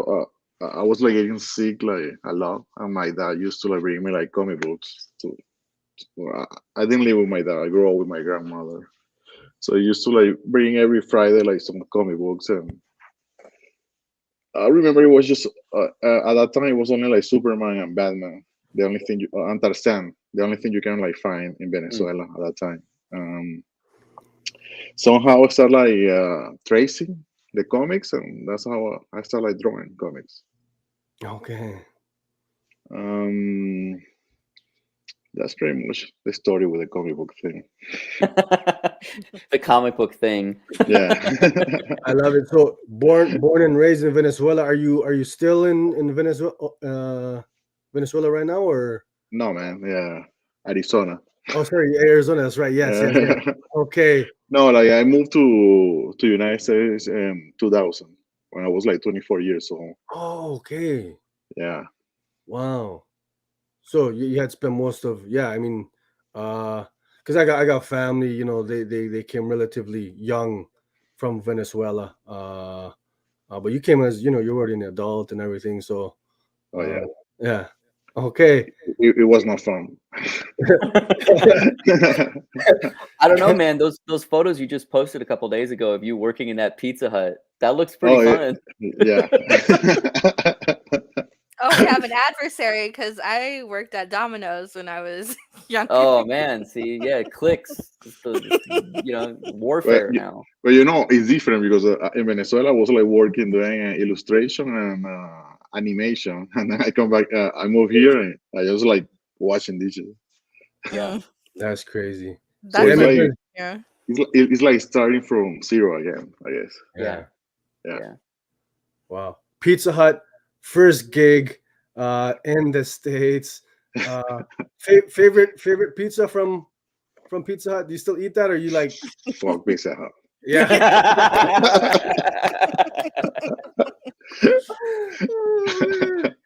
I was like getting sick like a lot, and my dad used to like bring me like comic books. I didn't live with my dad. I grew up with my grandmother, so he used to like bring every Friday like some comic books, and I remember it was just at that time it was only like Superman and Batman. The only thing you understand, the only thing you can like find in Venezuela at that time. Somehow I started like tracing the comics, and that's how I started like drawing comics. Okay. Um, that's pretty much the story with the comic book thing. The comic book thing. Yeah. I love it. So born and raised in Venezuela. Are you still in Venezuela Venezuela right now, or? No, man. Yeah, Arizona. Oh, sorry, Arizona. That's right. Yes, yes, yes. Okay. No, like I moved to United States in 2000 when I was like 24 years old. Oh, okay. Yeah. Wow. So you had spent most of, yeah. I mean, because I got family. You know, they came relatively young from Venezuela. But you came as, you know, you're already an adult and everything. So Oh yeah. yeah. Okay. It was not fun. I don't know, man. Those photos you just posted a couple days ago of you working in that Pizza Hut, that looks pretty fun. Yeah. Oh, we have an adversary because I worked at Domino's when I was younger. Oh man, see, yeah, clicks. You know, warfare now. But you know, it's different because in Venezuela I was like working doing illustration and animation, and then I come back. I moved here and I just like washing dishes. Yeah. That's crazy. So That's it's like, like yeah. it's like starting from zero again, I guess. Yeah. Wow. Pizza Hut, first gig in the States. Favorite pizza from Pizza Hut? Do you still eat that, or you like? Fuck Pizza Hut. Yeah.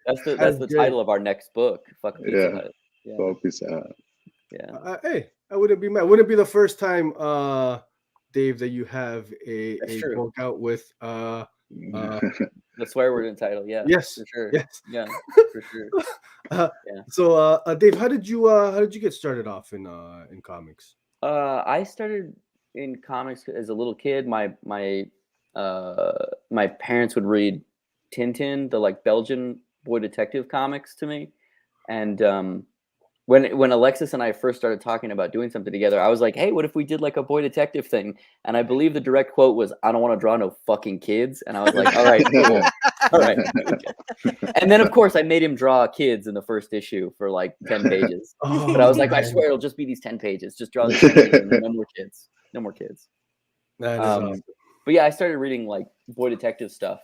That's the good. title of our next book. Fuck Pizza Yeah. Hut. Yeah. Fuck Pizza Hut. Yeah. Hey, I wouldn't be mad. Wouldn't be the first time, Dave, that you have That's a true. book out with The swear word in title. Yeah. yes, For sure. yes. Yeah. For sure. So Dave, how did you get started off in comics? I started in comics as a little kid. My parents would read Tintin, the like Belgian boy detective comics to me, and when Alexis and I first started talking about doing something together, I was like, "Hey, what if we did like a boy detective thing?" And I believe the direct quote was, "I don't want to draw no fucking kids." And I was like, "All right, cool. All right." And then of course I made him draw kids in the first issue for like 10 pages. But I was like, I swear it'll just be these 10 pages. Just draw these 10 pages and then no more kids. No more kids. That is awesome. But yeah, I started reading like boy detective stuff,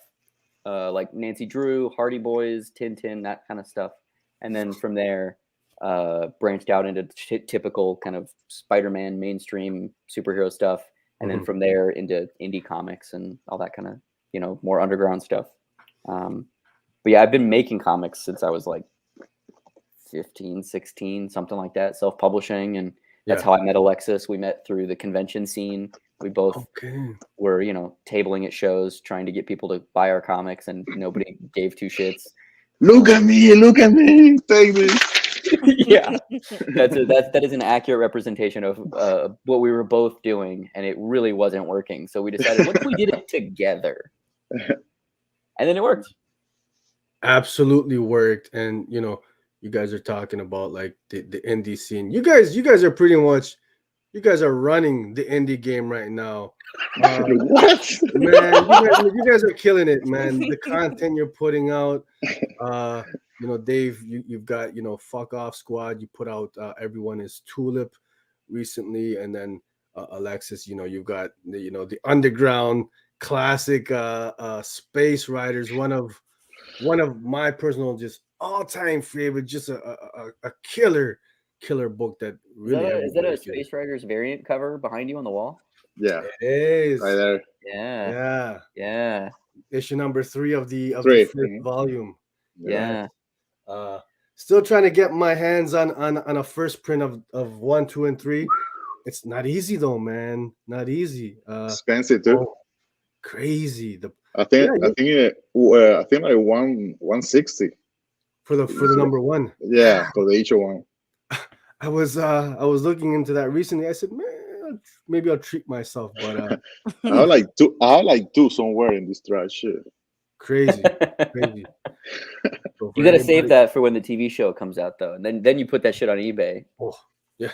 like Nancy Drew, Hardy Boys, Tintin, that kind of stuff. And then from there, branched out into typical kind of Spider-Man mainstream superhero stuff. And then from there into indie comics and all that kind of, you know, more underground stuff. But yeah, I've been making comics since I was like 15, 16, something like that, self-publishing. And that's how I met Alexis. We met through the convention scene. We both were, you know, tabling at shows, trying to get people to buy our comics, and nobody gave two shits. Look at me, take me. Yeah, that is an accurate representation of what we were both doing, and it really wasn't working. So we decided, what if we did it together? And then it worked. Absolutely worked. And you know, you guys are talking about like the indie scene. You guys are pretty much, you guys are running the indie game right now. What? Man, you guys are killing it, man. The content you're putting out, you know, Dave, you've got, you know, Fuck Off Squad. You put out Everyone is Tulip recently, and then Alexis, you know, you've got the underground classic Space Riders, one of my personal just all-time favorite, just a killer book that really is that a Space Riders variant cover behind you on the wall? Yeah, it is right there. Yeah. Issue number 3 of the 5th volume. Yeah. Still trying to get my hands on a first print of 1, 2, and 3. It's not easy though, man. Not easy. Expensive too. Crazy. I think Yeah, I think like 160. for the number one. Yeah, for the each one. I was looking into that recently. I said, man, maybe I'll treat myself, but I have like two. I have like two somewhere in this trash shit. crazy. So You for got to save anybody- that for when the TV show comes out, though, and then you put that shit on eBay. Oh, yeah.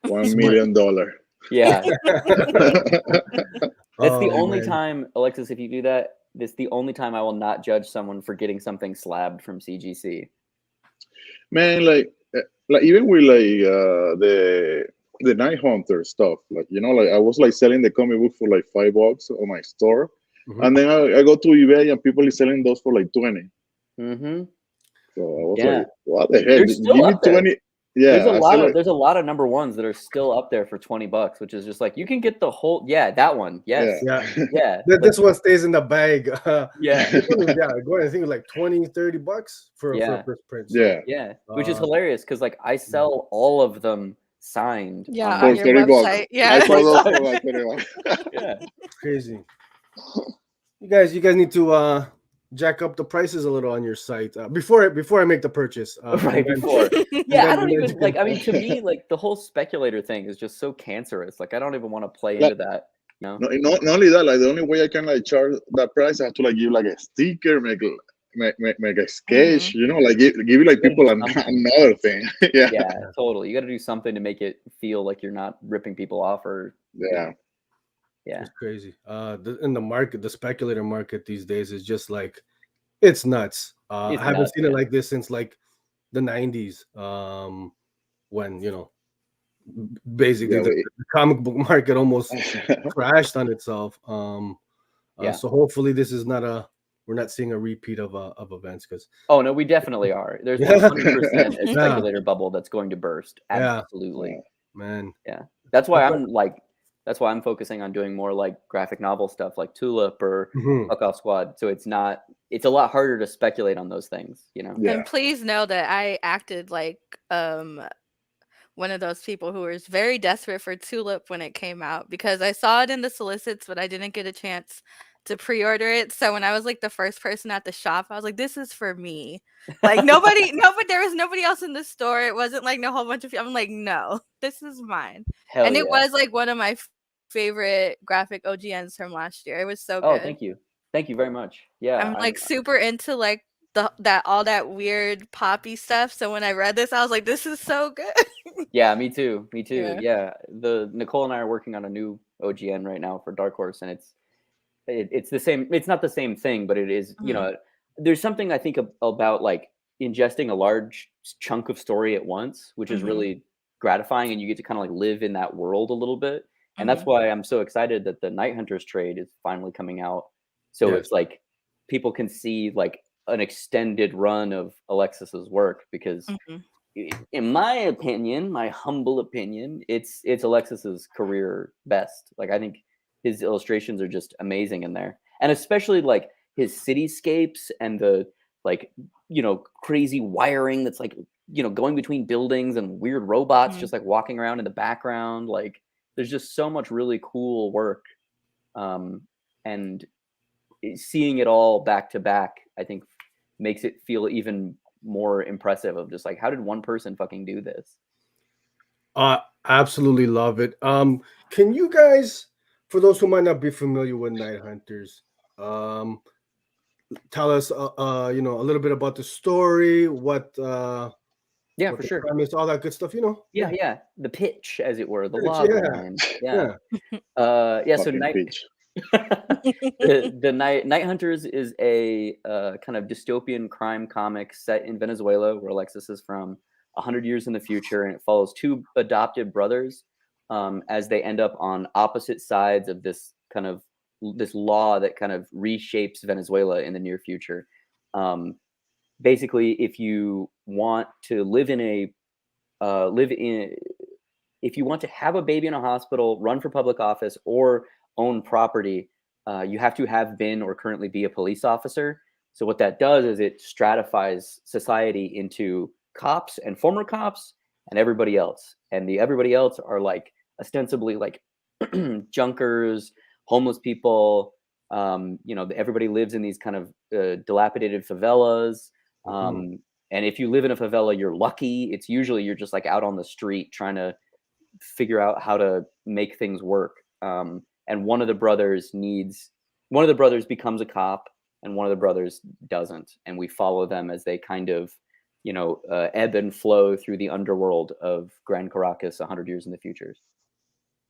$1 million. Yeah, that's the Oh, only man. time, Alexis. If you do that, that's the only time I will not judge someone for getting something slabbed from CGC. Man, like even with like the Night Hunter stuff, like like I was like selling the comic book for like $5 on my store, Mhm. and then I go to eBay and people is selling those for like 20. Mm-hmm. So I was Yeah. like, what the heck? They're still Give me up there. 20. Yeah, There's a I lot said, of like, there's a lot of number ones that are still up there for $20, which is just like you can get the whole that one. Yes. Yeah. Yeah. This one stays in the bag. Yeah. This one is, going, I think like $20-$30 for Yeah. a first print. So, yeah, Yeah. Which is Uh, hilarious because like I sell all of them signed. Yeah, on for on my- your $30. website. I Yeah. saw those for like $30. yeah. crazy. You guys need to jack up the prices a little on your site before I make the purchase. Right and then- before. and Yeah, I then- don't and then even you like. can- I mean, to me, like the whole speculator thing is just so cancerous. Like, I don't even want to play Like- into that. You know? No, not only that, like the only way I can like charge that price, I have to like give like a sticker, make a sketch, like give you like You gotta people do something. another thing. Yeah, Yeah, totally. You got to do something to make it feel like you're not ripping people off or yeah. yeah. It's crazy. In the market, the speculator market these days is just like, it's nuts. It's I haven't nuts, seen it man. like this since like the 90s, when basically Yeah, the comic book market almost but- crashed on itself. Yeah. So hopefully this is we're not seeing a repeat of events, because Oh no, we definitely are. There's Yeah. 100% a Yeah. speculator bubble that's going to burst. Yeah. Absolutely. man, That's why Okay. I'm focusing on doing more like graphic novel stuff like Tulip or Mhm. Fuck Off Squad. So it's a lot harder to speculate on those things, you know? Yeah. And please know that I acted like one of those people who was very desperate for Tulip when it came out, because I saw it in the solicits, but I didn't get a chance to pre-order it. So when I was like the first person at the shop, I was like, this is for me. Like nobody, there was nobody else in the store. It wasn't like a whole bunch of people. I'm like, no, this is mine. Hell And yeah. it was like one of my favorite graphic OGNs from last year. It was so Oh, good. thank you. Thank you very much. Yeah. I'm like super into like all that weird poppy stuff. So when I read this, I was like, this is so good. Yeah, me too. Me too. Yeah. Yeah. The Nicole and I are working on a new OGN right now for Dark Horse, and it's the same. It's not the same thing, but it is. You know, there's something I think about like ingesting a large chunk of story at once, which is really gratifying, and you get to kind of like live in that world a little bit. And that's why I'm so excited that the Night Hunters trade is finally coming out. So Yes. it's like people can see like an extended run of Alexis's work, because in my opinion, my humble opinion, it's Alexis's career best. Like I think his illustrations are just amazing in there. And especially like his cityscapes and the like, crazy wiring that's like, going between buildings and weird robots just like walking around in the background. Like there's just so much really cool work. And seeing it all back to back, I think makes it feel even more impressive of just like, how did one person fucking do this? Absolutely love it. Can you guys, for those who might not be familiar with Night Hunters, tell us a little bit about the story, what Yeah, what for the sure. premise, all that good stuff, Yeah. The pitch, as it were, the Pitch, log yeah. line. Yeah. So Fucking Night bitch. the Night Hunters is a kind of dystopian crime comic set in Venezuela, where Alexis is from, 100 years in the future, and it follows two adopted brothers as they end up on opposite sides of this law that kind of reshapes Venezuela in the near future. Basically, if you want to if you want to have a baby in a hospital, run for public office, or own property, you have to have been or currently be a police officer. So what that does is it stratifies society into cops and former cops and everybody else. And the everybody else are like ostensibly like junkers, homeless people, Everybody lives in these kind of dilapidated favelas. And if you live in a favela, you're lucky. It's usually you're just like out on the street trying to figure out how to make things work. And one of the brothers becomes a cop, and one of the brothers doesn't. And we follow them as they kind of, ebb and flow through the underworld of Grand Caracas 100 years in the future.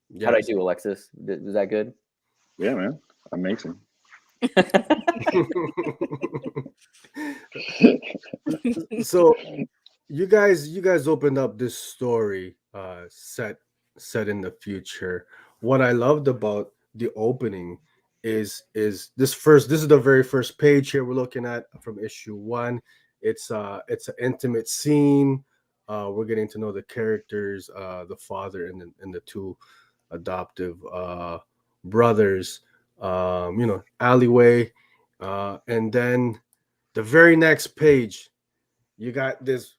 Yes. How'd I do, Alexis? Is that good? Yeah, man. Amazing. So you guys opened up this story set in the future. What I loved about the opening is this is the very first page here we're looking at from issue 1. It's an intimate scene. We're getting to know the characters, the father and the two adoptive brothers, alleyway, and then the very next page you got this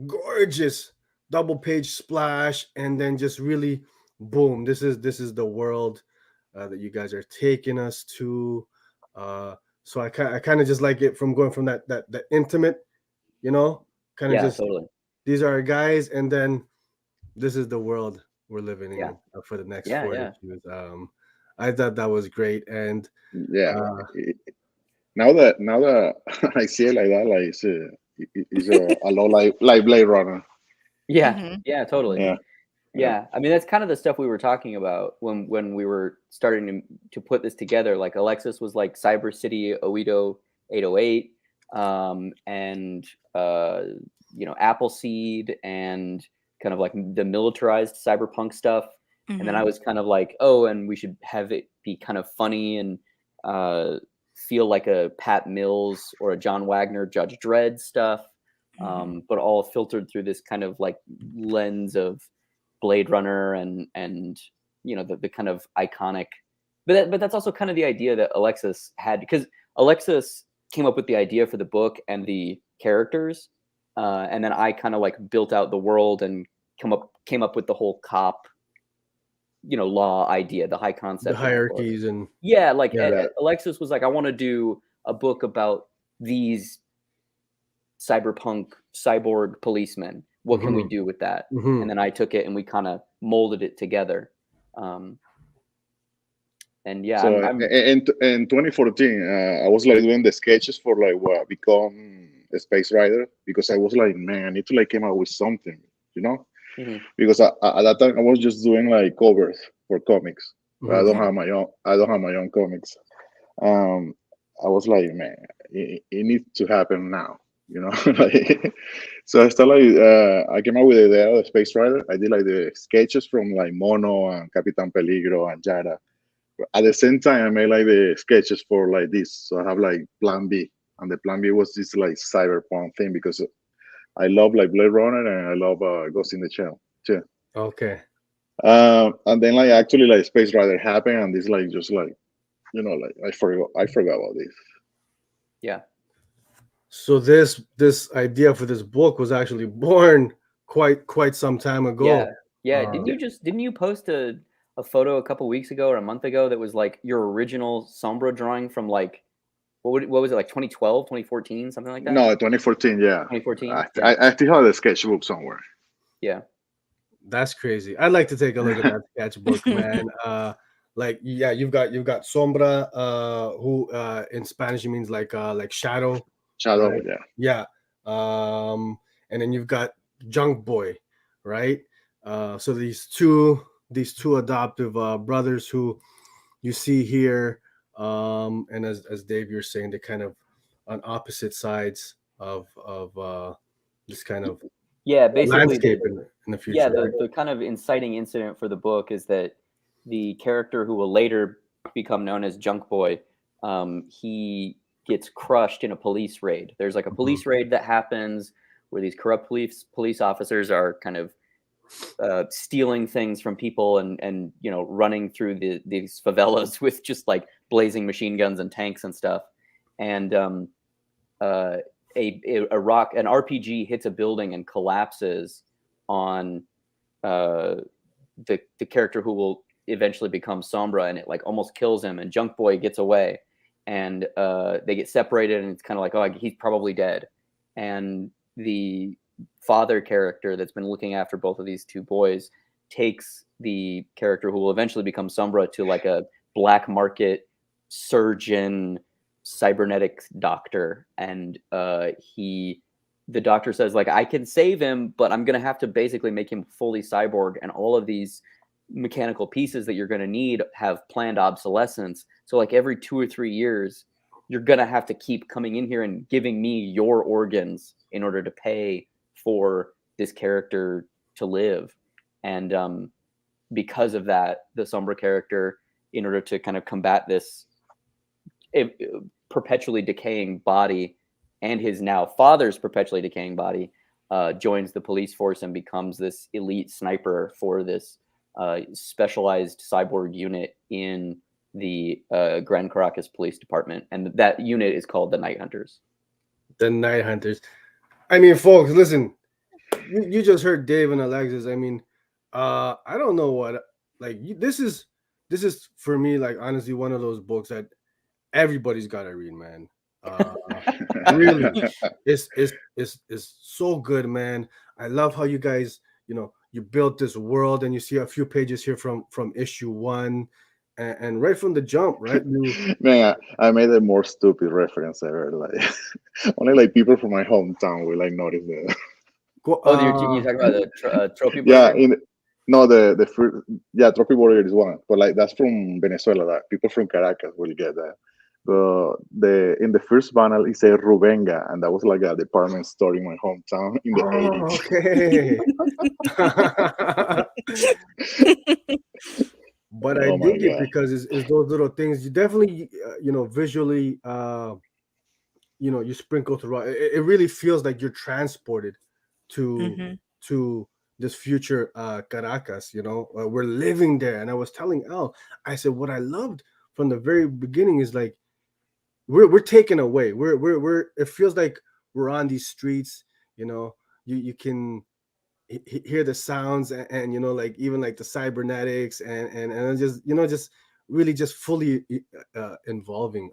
gorgeous double page splash, and then just really boom, this is the world that you guys are taking us to. So I kind of just like it from going from that intimate, kind of just totally. These are our guys, and then this is the world we're living in for the next 4 issues. I thought that was great, and now that I see it like that, like it's a lot like Blade Runner. Yeah, totally. Yeah. I mean, that's kind of the stuff we were talking about when we were starting to put this together. Like Alexis was like Cyber City Oedo 808, and Appleseed, and kind of like the militarized cyberpunk stuff. And then I was kind of like, and we should have it be kind of funny and feel like a Pat Mills or a John Wagner Judge Dredd stuff, but all filtered through this kind of like lens of Blade Runner and the kind of iconic. But that's also kind of the idea that Alexis had, because Alexis came up with the idea for the book and the characters, and then I kind of like built out the world and came up with the whole cop law idea, the high concept, the hierarchies, and Alexis was like, I want to do a book about these cyberpunk cyborg policemen. What can we do with that? And then I took it and we kind of molded it together. And yeah, so in 2014, I was like doing the sketches for like what become a space rider, because I was like, man, I need to like come out with something, because at that time I was just doing like covers for comics. I don't have my own comics. I was like, man, it needs to happen now, So I started I came up with the idea of Space Rider. I did like the sketches from like Mono and Capitan Peligro and Yara. At the same time, I made like the sketches for like this. So I have like Plan B, and the Plan B was this like cyberpunk thing, because I love like Blade Runner and I love Ghost in the Shell too. Okay. And then like actually like Space Rider happened, and this like just like like I forgot about this. Yeah. So this idea for this book was actually born quite some time ago. Yeah. Didn't you post a photo a couple weeks ago or a month ago that was like your original Sombra drawing from like what was it, like 2012, 2014, something like that? No, 2014. Yeah. 2014. I still have the sketchbook somewhere. Yeah. That's crazy. I'd like to take a look at that sketchbook, man. You've got Sombra, who in Spanish means like shadow. Shadow, right? Yeah. And then you've got Junk Boy, right? So these two adoptive brothers who you see here, and as Dave, you're saying, they're kind of on opposite sides of this kind of basically landscape in the future. Yeah, the kind of inciting incident for the book is that the character who will later become known as Junk Boy, he gets crushed in a police raid. There's like a police raid that happens where these corrupt police officers are kind of stealing things from people and running through these favelas with just like blazing machine guns and tanks and stuff. And an RPG hits a building and collapses on the character who will eventually becomes Sombra, and it like almost kills him, and Junk Boy gets away, and they get separated, and it's kind of like, oh, he's probably dead. And the father character that's been looking after both of these two boys takes the character who will eventually become Sombra to like a black market surgeon cybernetic doctor, and the doctor says like, I can save him, but I'm gonna have to basically make him fully cyborg, and all of these mechanical pieces that you're gonna need have planned obsolescence. So like every 2 or 3 years, you're gonna have to keep coming in here and giving me your organs in order to pay for this character to live. And because of that, the Sombra character, in order to kind of combat this perpetually decaying body and his now father's perpetually decaying body, joins the police force and becomes this elite sniper for this specialized cyborg unit in the Gran Caracas Police Department. And that unit is called the Night Hunters. The Night Hunters. I mean, folks, listen, you just heard Dave and Alexis. I mean, I don't know what, like, this is for me, like, honestly, one of those books that everybody's got to read, man. Really, it's so good, man. I love how you guys, you built this world, and you see a few pages here from issue 1, and right from the jump, right? Man, I made a more stupid reference ever. Like only like people from my hometown will like notice that. You talking about the trophy yeah, burger? the fruit. Yeah, trophy burger is one, but like that's from Venezuela. That people from Caracas will get that. In the first panel it said Rubenga, and that was like a department store in my hometown in the 80s. Okay. But I dig it because it's those little things. You definitely, visually, you sprinkle throughout. It really feels like you're transported to this future Caracas. We're living there, and I was telling Elle, I said what I loved from the very beginning is like we're taken away. We're it feels like we're on these streets. You can hear the sounds and like even like the cybernetics and just just really just fully involving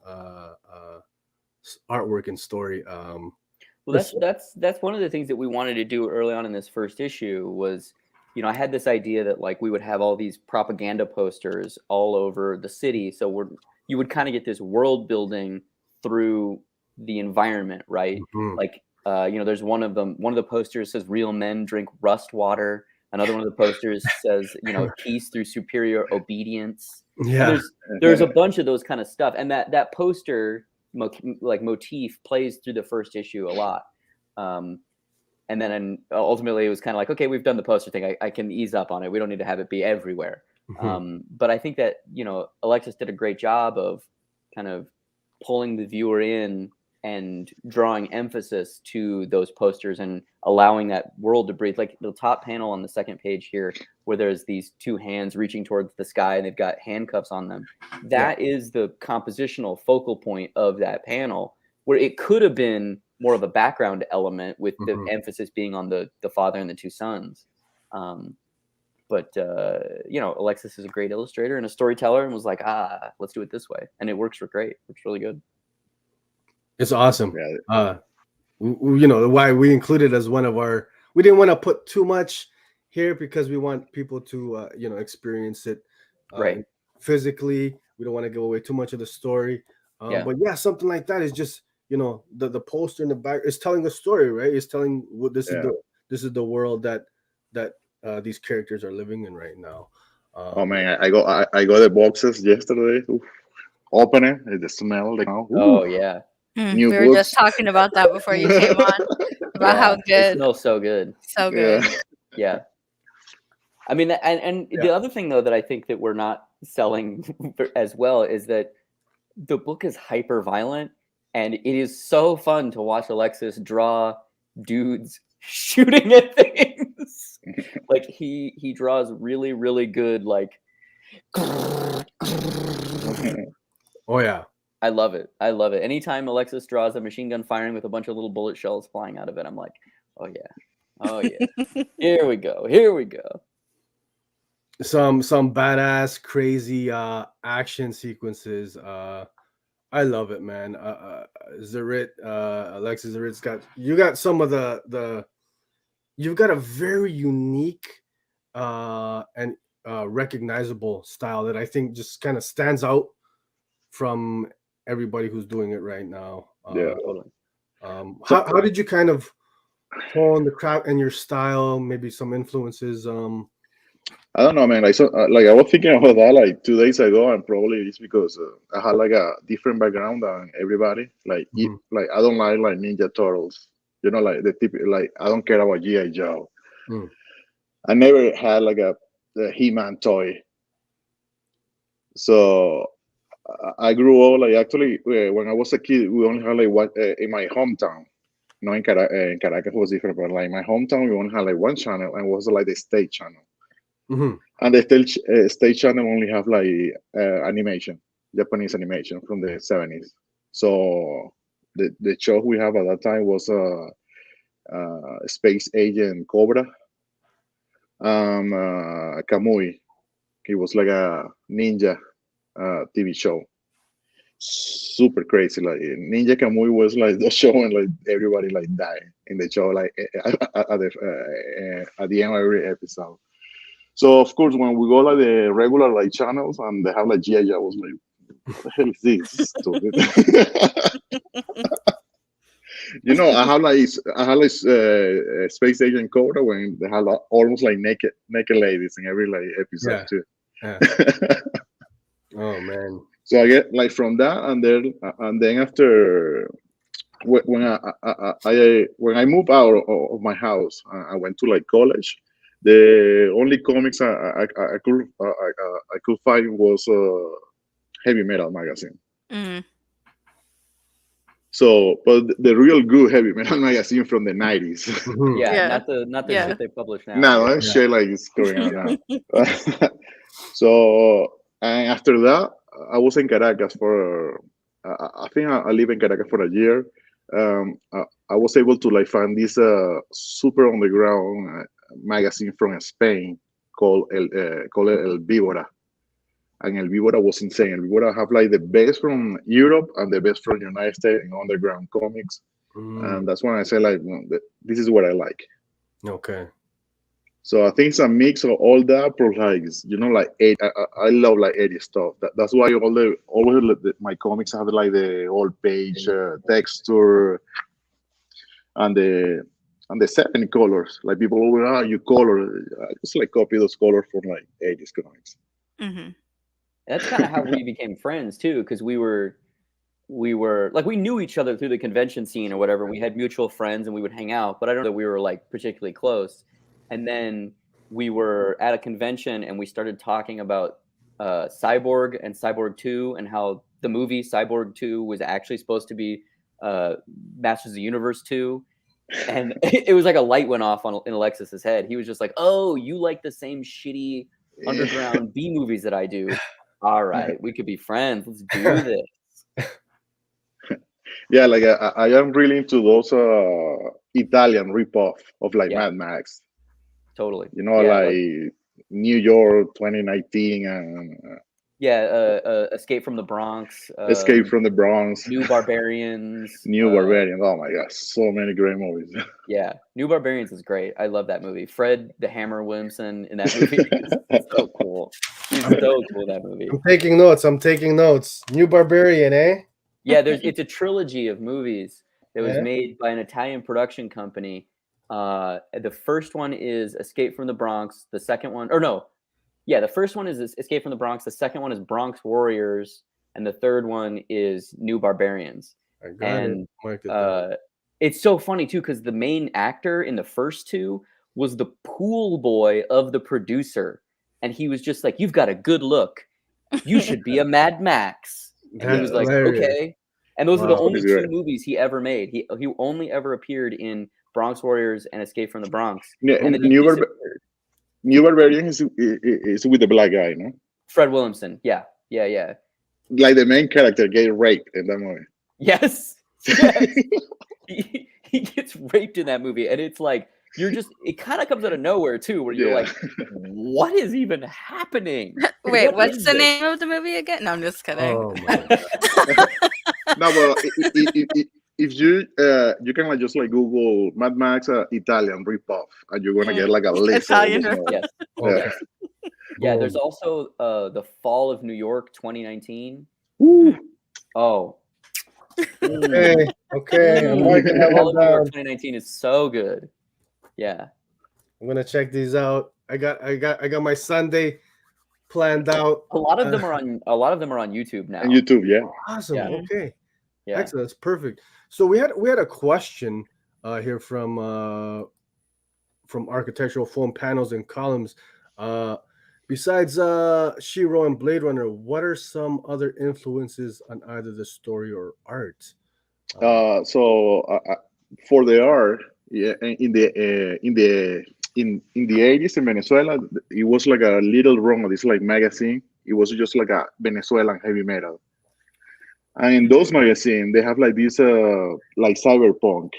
artwork and story. Well, that's one of the things that we wanted to do early on in this first issue was, I had this idea that like we would have all these propaganda posters all over the city, so you would kind of get this world building through the environment, right? Like there's one of the posters says real men drink rust water. Another one of the posters says, peace through superior obedience. Yeah. And there's a bunch of those kind of stuff. And that poster motif plays through the first issue a lot. And then ultimately it was kind of like, okay, we've done the poster thing. I can ease up on it. We don't need to have it be everywhere. But I think that, Alexis did a great job of kind of pulling the viewer in and drawing emphasis to those posters and allowing that world to breathe. Like the top panel on the second page here, where there's these two hands reaching towards the sky and they've got handcuffs on them. That is the compositional focal point of that panel, where it could have been more of a background element with the emphasis being on the father and the two sons. But Alexis is a great illustrator and a storyteller and was like, let's do it this way. And it works great. It's really good. It's awesome. Why we included as one of our, we didn't want to put too much here because we want people to, experience it right physically. We don't want to give away too much of the story. But something like that is just, the poster in the back is telling a story, right? It's telling what this is the world that these characters are living in right now. Oh man, I got the boxes yesterday. Oof. Open it, the smell. Oh yeah. We were just talking about that before you came on, about how good. It smells so good. So good. Yeah. I mean, and the other thing though that I think that we're not selling as well is that the book is hyper violent, and it is so fun to watch Alexis draw dudes shooting at things. Like he draws really, really good, like. Oh yeah. I love it. Anytime Alexis draws a machine gun firing with a bunch of little bullet shells flying out of it, I'm like, oh yeah. Here we go. some badass, crazy action sequences. I love it, man. Ziritt, Alexis Ziritt's got some of you've got a very unique and recognizable style that I think just kind of stands out from everybody who's doing it right now. Yeah. Totally. How did you kind of hone the craft and your style? Maybe some influences. I don't know, man. Like, so, like I was thinking about that like 2 days ago, and probably it's because I had like a different background than everybody. Like, Mhm. like I don't like Ninja Turtles. You know, like the typical. Like I don't care about GI Joe. Mm. I never had like a He-Man toy. So I grew up like actually when I was a kid, we only had like one in my hometown. No, in Caracas was different, but like my hometown, we only had like one channel, and it was like the state channel. Mhm. And the state channel only have like animation, Japanese animation from the 70s. So the show we have at that time was Space Agent Cobra, Kamui. He was like a ninja TV show. Super crazy. Like Ninja Kamui was like the show, and like everybody like died in the show, like at the end of every episode. So of course, when we go like the regular like channels and they have like GI Joe, I was like, what the hell is this? This is stupid. You know, I have like Space Agent Cobra when they have like, almost like naked ladies in every like episode Yeah. too. Yeah. Oh man. So I get like from that, and then after when when I moved out of my house, I went to like college. The only comics I could find was heavy metal magazine. Mm. So, but the real good heavy metal magazine from the 90s. Mhm. Yeah, Yeah. not the Yeah. shit they publish now. No, that shit like it's going on now. So, and after that, I was in Caracas for, I think I lived in Caracas for a year. I was able to like find this super underground magazine from Spain called El Víbora. And El Víbora was insane. El Víbora have like the best from Europe and the best from United States in underground comics. Mm. And that's when I say like, this is what I like. Okay. So I think it's a mix of all that, plus like you know, like I love like 80s stuff. That's why always my comics have like the old page texture and the 70 colors. Like people always you color. I just like copy those colors from like 80s comics. Mm-hmm. That's kind of how we became friends too, because we were like we knew each other through the convention scene or whatever. We had mutual friends and we would hang out, but I don't know that we were like particularly close. And then we were at a convention and we started talking about Cyborg and Cyborg 2 and how the movie Cyborg 2 was actually supposed to be Masters of the Universe 2. And it was like a light went off in Alexis's head. He was just like, "Oh, you like the same shitty underground B movies that I do. All right, we could be friends. Let's do this." Yeah, like I am really into those Italian ripoff of like Yeah. Mad Max. Totally. You know, Yeah, like New York 2019 and Escape from the Bronx. Escape from the Bronx, New Barbarians. New Barbarians. Oh my gosh, so many great movies. Yeah, New Barbarians is great. I love that movie. Fred the Hammer Williamson in that movie is so cool. He's so cool in that movie. I'm taking notes. New Barbarian, eh? Yeah, it's a trilogy of movies that was Yeah. made by an Italian production company. The first one is Escape from the Bronx. The second one, the first one is Escape from the Bronx. The second one is Bronx Warriors, and the third one is New Barbarians. I got it. Mark it down. It's so funny too because the main actor in the first two was the pool boy of the producer, and he was just like, "You've got a good look. You should be a Mad Max." And he was like, hilarious. "Okay." And those are the Wow. only That's two great. movies he ever made. He only ever appeared in Bronx Warriors and Escape from the Bronx. Yeah, And then he New disappeared. Barbarian is with the black guy, no? Fred Williamson. Yeah. Like the main character get raped in that movie. Yes. Yes. he gets raped in that movie, and it's like it kind of comes out of nowhere too, where you're Yeah. like, what is even happening? Wait, What what's is the this? name of the movie again? No, I'm just kidding. Oh my god. No, but if you you can like just like Google Mad Max Italian ripoff, and you're gonna get like a list of all Italian those movies. Yes. Okay. Yeah, there's Boom. also The Fall of New York 2019. Woo. Oh. Okay. Okay. I'm marking that Fall one of New York down. 2019 is so good. Yeah. I'm gonna check these out. I got my Sunday planned out. A lot of them are on YouTube now. And YouTube, yeah. Awesome. Yeah. Okay. Yeah. Excellent. That's perfect. So we had a question here from Architectural Foam Panels and Columns. Besides Shiro and Blade Runner, what are some other influences on either the story or art? So for the art, yeah, in the 80s in Venezuela, it was like a little wrong of this like magazine. It was just like a Venezuelan heavy metal. And in those magazines, they have like this like cyberpunk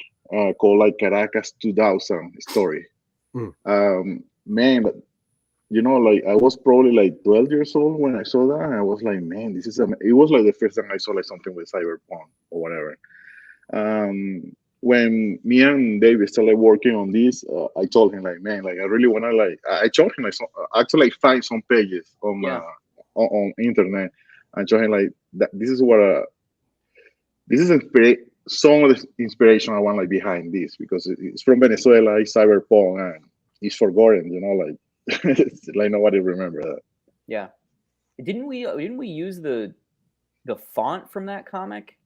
called like Caracas 2000 story. Man, you know, like I was probably like 12 years old when I saw that, and I was like, man, this is it was like the first time I saw like something with cyberpunk or whatever. When me and David started working on this, I told him like, man, like I really wanna like. I told him like actually like find some pages on on internet, and showed him like that. This is what this is some of the inspiration I want like behind this, because it's from Venezuela, it's cyberpunk, and it's forgotten. You know, like like nobody remember that. Yeah. Didn't we use the font from that comic?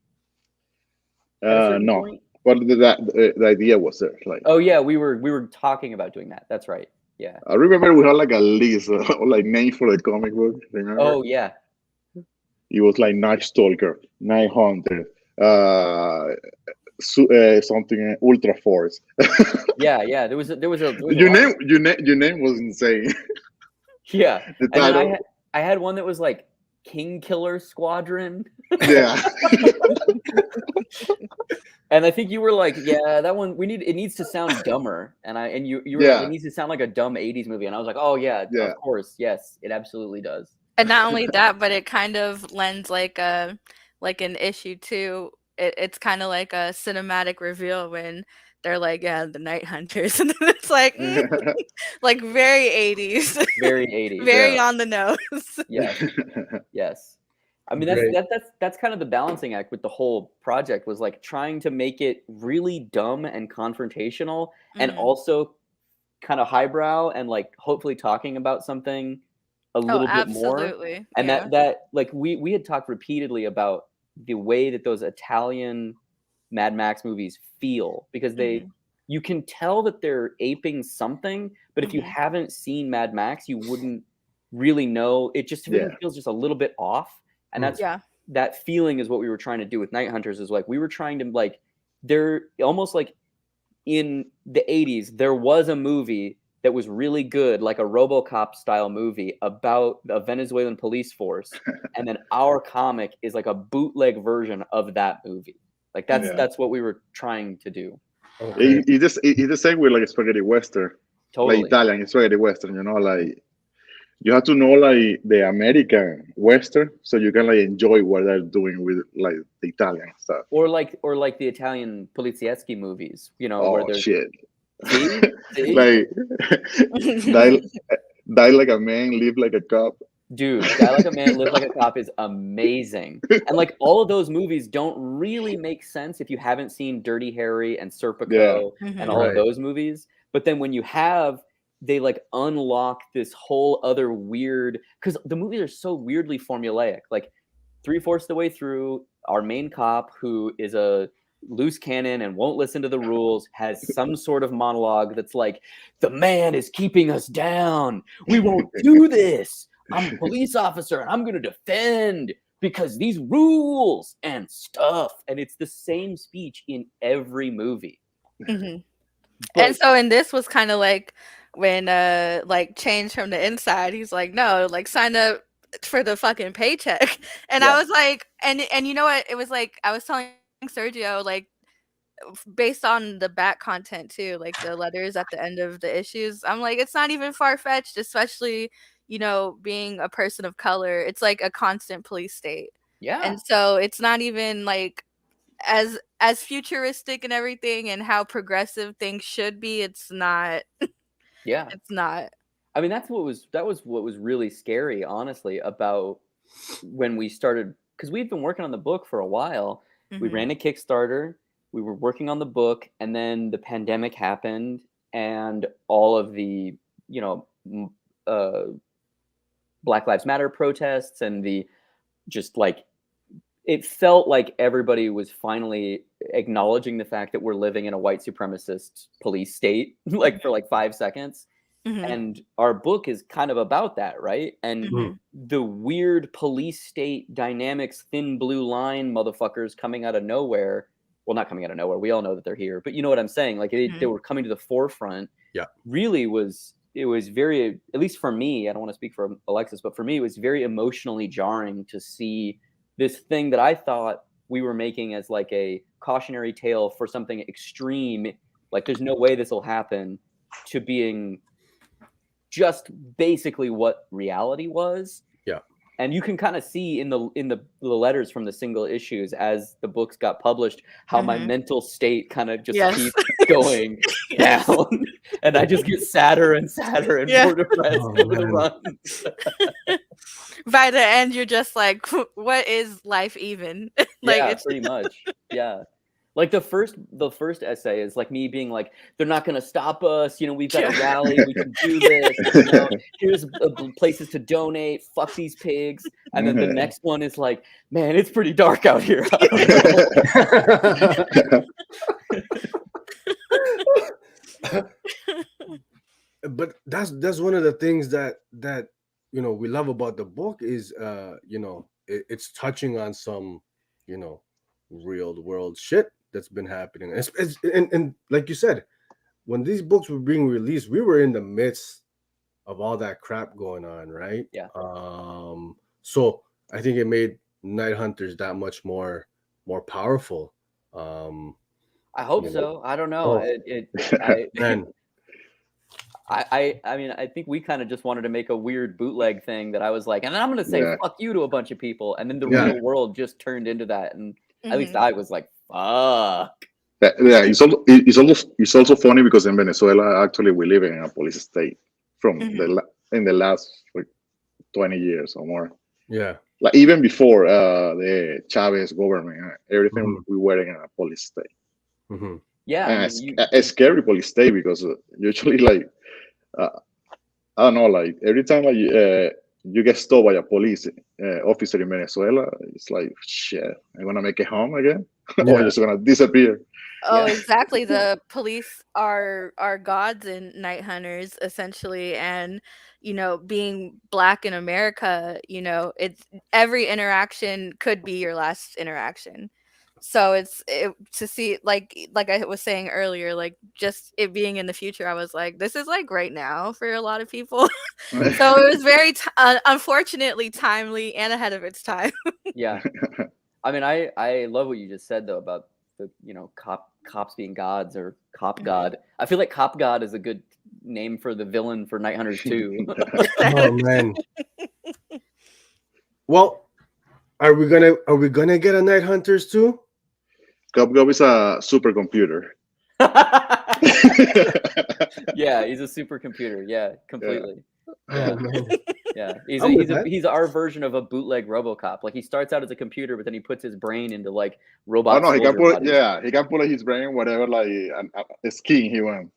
No, point? but the idea was there. Like, Oh yeah, we were talking about doing that. That's right. Yeah. I remember we had like a list like name for the comic book. Remember? Oh yeah. It was like Night Stalker, Night Hunter, something Ultra Force. Yeah. There was a Your name was insane. Yeah. The And then title. I had one that was like King Killer Squadron. Yeah. And I think you were like, yeah, that one it needs to sound dumber. And you were Yeah. like, it needs to sound like a dumb 80s movie. And I was like, oh yeah, Yeah. of course. Yes, it absolutely does. And not only that, but it kind of lends like an issue too. It's kind of like a cinematic reveal when they're like, yeah, the Night Hunters, and then it's like, like very 80s, Very 80s. very yeah. on the nose. Yes. Yes. I mean, Great. that's kind of the balancing act with the whole project, was like trying to make it really dumb and confrontational, and also kind of highbrow, and like hopefully talking about something a little bit more. Absolutely. And yeah. that like we had talked repeatedly about the way that those Italian Mad Max movies feel, because you can tell that they're aping something, but if you haven't seen Mad Max, you wouldn't really know. It just feels just a little bit off. And that's that feeling is what we were trying to do with Night Hunters. Is like we were trying to like, they're almost like in the 80s there was a movie that was really good, like a RoboCop style movie about a Venezuelan police force, and then our comic is like a bootleg version of that movie. Like that's what we were trying to do. Okay. It's the same with like spaghetti western, Totally. like Italian spaghetti western. You know, like you have to know like the American western, so you can like enjoy what they're doing with like the Italian stuff. Or like the Italian polizieschi movies, you know, where Oh there's shit! See? Like die like a man, live like a cop. Dude, Die Like a Man, Live Like a Cop is amazing. And like all of those movies don't really make sense if you haven't seen Dirty Harry and Serpico and all of those movies. But then when you have, they like unlock this whole other weird, because the movies are so weirdly formulaic. Like 3/4 the way through, our main cop, who is a loose cannon and won't listen to the rules, has some sort of monologue that's like, the man is keeping us down. We won't do this. I'm a police officer and I'm going to defend because these rules and stuff. And it's the same speech in every movie. And so in this was kind of like when like Change from the Inside, he's like, no, like sign up for the fucking paycheck. And I was like, and you know what? It was like, I was telling Sergio, like, based on the back content too, like the letters at the end of the issues, I'm like, it's not even far-fetched, especially, you know, being a person of color. It's like a constant police state. Yeah. And so it's not even like as futuristic and everything and how progressive things should be. It's not. Yeah. It's not. I mean, that was what was really scary, honestly, about when we started, because we've been working on the book for a while. We Mhm. ran a Kickstarter, we were working on the book, and then the pandemic happened, and all of the, you know, Black Lives Matter protests, and the just like, it felt like everybody was finally acknowledging the fact that we're living in a white supremacist police state, like for like 5 seconds. Mhm. And our book is kind of about that, right? And Mhm. the weird police state dynamics, thin blue line motherfuckers coming out of nowhere. Well, not coming out of nowhere. We all know that they're here, but you know what I'm saying? Like they Mhm. were coming to the forefront. Yeah. Really it was very, at least for me, I don't want to speak for Alexis, but for me, it was very emotionally jarring to see this thing that I thought we were making as like a cautionary tale for something extreme. Like there's no way this will happen, to being just basically what reality was. Yeah. And you can kind of see in the letters from the single issues as the books got published how my Mhm. mental state kind of just Yes. keeps going Yes. down, and I just get sadder and sadder and Yeah. more depressed Oh, over the man. runs. By the end, you're just like, what is life even? Like Yeah, it's pretty much. Yeah. Like the first essay is like me being like, they're not going to stop us. You know, we've got to Yeah. rally. We can do this. You know, here's places to donate. Fuck these pigs. And then the next one is like, man, it's pretty dark out here. But that's one of the things that you know we love about the book is you know it's touching on some, you know, real world shit that's been happening. And like you said, when these books were being released, we were in the midst of all that crap going on, right? Yeah. So I think it made Night Hunters that much more powerful. I hope You know. so. I don't know. Oh. Man. I mean, I think we kind of just wanted to make a weird bootleg thing that I was like, and then I'm going to say Yeah. fuck you to a bunch of people. And then the Yeah. real world just turned into that. And at least Mhm. I was like, fuck. Yeah, it's also funny because in Venezuela, actually, we live in a police state from in the last like 20 years or more. Yeah. Like even before the Chavez government, everything we were in a police state. Mm-hmm. Yeah. And I it's mean, a scary police state because usually like I don't know, like every time like you get stopped by a police officer in Venezuela, it's like shit. I'm gonna make it home again, or Yeah. I'm just gonna disappear. Oh, Yeah. exactly. The police are gods in Night Hunters, essentially, and you know, being black in America, you know, it's every interaction could be your last interaction. So to see like I was saying earlier, like just it being in the future, I was like, this is like right now for a lot of people. So it was very unfortunately timely and ahead of its time. Yeah. I mean, I love what you just said though about the, you know, cops being gods or cop god. I feel like cop god is a good name for the villain for Night Hunters 2. Oh man. Well, are we gonna get a Night Hunters too? Cop is a supercomputer. Yeah, he's a supercomputer. Yeah, completely. Oh, man. Yeah, he's our version of a bootleg RoboCop. Like he starts out as a computer, but then he puts his brain into like robot. Oh no, he can soldier put bodies. he can put his brain whatever like a skin he wants.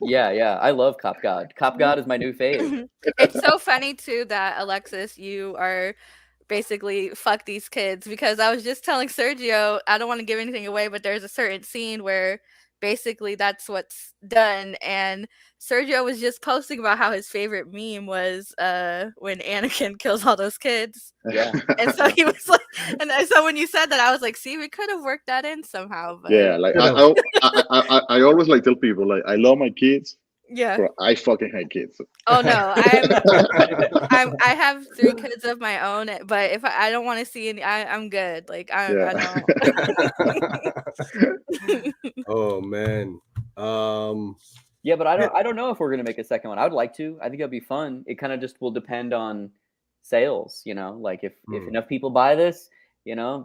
Yeah. I love Cop God. Cop God is my new fave. It's so funny too that Alexis, you are basically fuck these kids, because I was just telling Sergio, I don't want to give anything away, but there's a certain scene where basically that's what's done, and Sergio was just posting about how his favorite meme was when Anakin kills all those kids. Yeah. And so he was like, and so when you said that, I was like, see, we could have worked that in somehow. But Yeah, like I always like tell people like I love my kids, Yeah. Bro, I fucking hate kids. Oh no, I have 3 kids of my own, but if I don't want to see any, I'm good. Like I Yeah. don't. Oh man. Yeah, but I don't know if we're gonna make a second one. I would like to. I think it'll be fun. It kind of just will depend on sales, like if enough people buy this,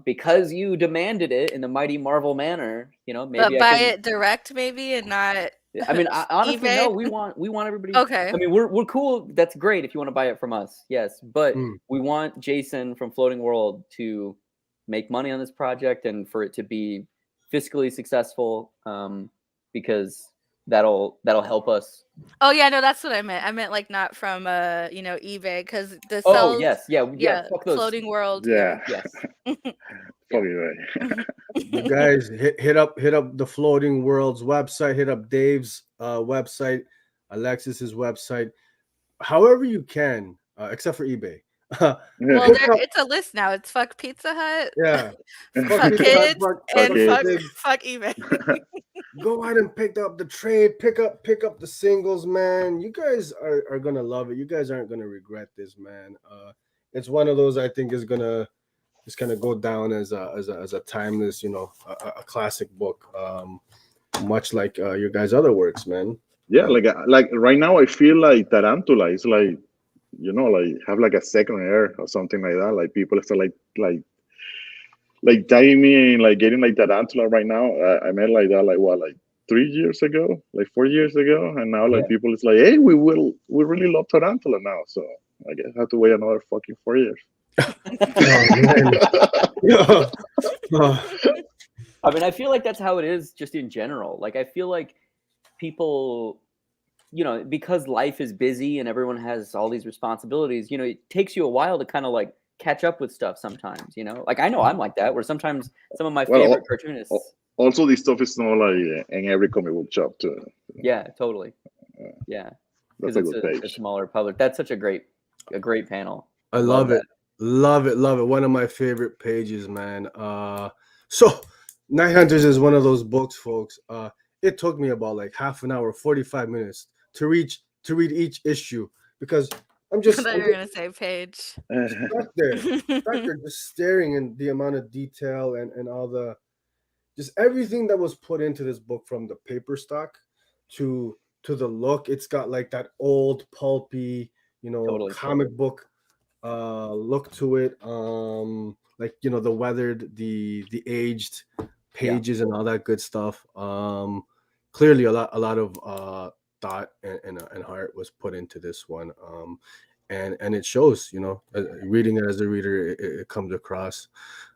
because you demanded it in the mighty Marvel manner, maybe But I buy can. it direct, maybe, and not. I mean, honestly, eBay? no. We want everybody. Okay. I mean, we're cool. That's great if you want to buy it from us. Yes, but Mm. we want Jason from Floating World to make money on this project and for it to be fiscally successful, because that'll help us. Oh yeah, no, that's what I meant. I meant like not from eBay, because the Oh sales. yes, yeah. Fuck those. Floating World. Yeah. Yes. Fucking right. You guys hit up the Floating World's website, hit up Dave's website, Alexis's website, however you can, except for eBay. Well, it's a list now. It's fuck Pizza Hut. Yeah. Fuck kids and kids. fuck eBay. Go ahead and pick up the trade, pick up the singles, man. You guys are gonna love it. You guys aren't gonna regret this, man. It's one of those I think is gonna go down as a timeless, a classic book, much like your guys' other works, man. Yeah, like right now I feel like Tarantula is like, like have like a second air or something like that. Like people start like diving me in, like getting like Tarantula right now. I met like that like 3 years ago, like 4 years ago, and now like people is like, hey, we really love Tarantula now. So I guess I have to wait another fucking 4 years. I mean, I feel like that's how it is just in general. Like, I feel like people, because life is busy and everyone has all these responsibilities, it takes you a while to kind of like catch up with stuff sometimes, Like, I know I'm like that, where sometimes some of my favorite cartoonists. Also, this stuff is not like in every comic book shop, too. Yeah, totally. Yeah. Because it's a smaller public. That's such a great panel. I love it. Love it. One of my favorite pages, man. So Night Hunters is one of those books, folks. It took me about like half an hour, 45 minutes to read each issue, because I'm just. I thought you were gonna say page. Stuck there, just staring in the amount of detail and all the, just everything that was put into this book, from the paper stock to the look. It's got like that old pulpy, Totally. comic book look to it, like the weathered, the aged pages and all that good stuff. Clearly a lot of thought and heart was put into this one, and it shows, reading it as a reader, it comes across.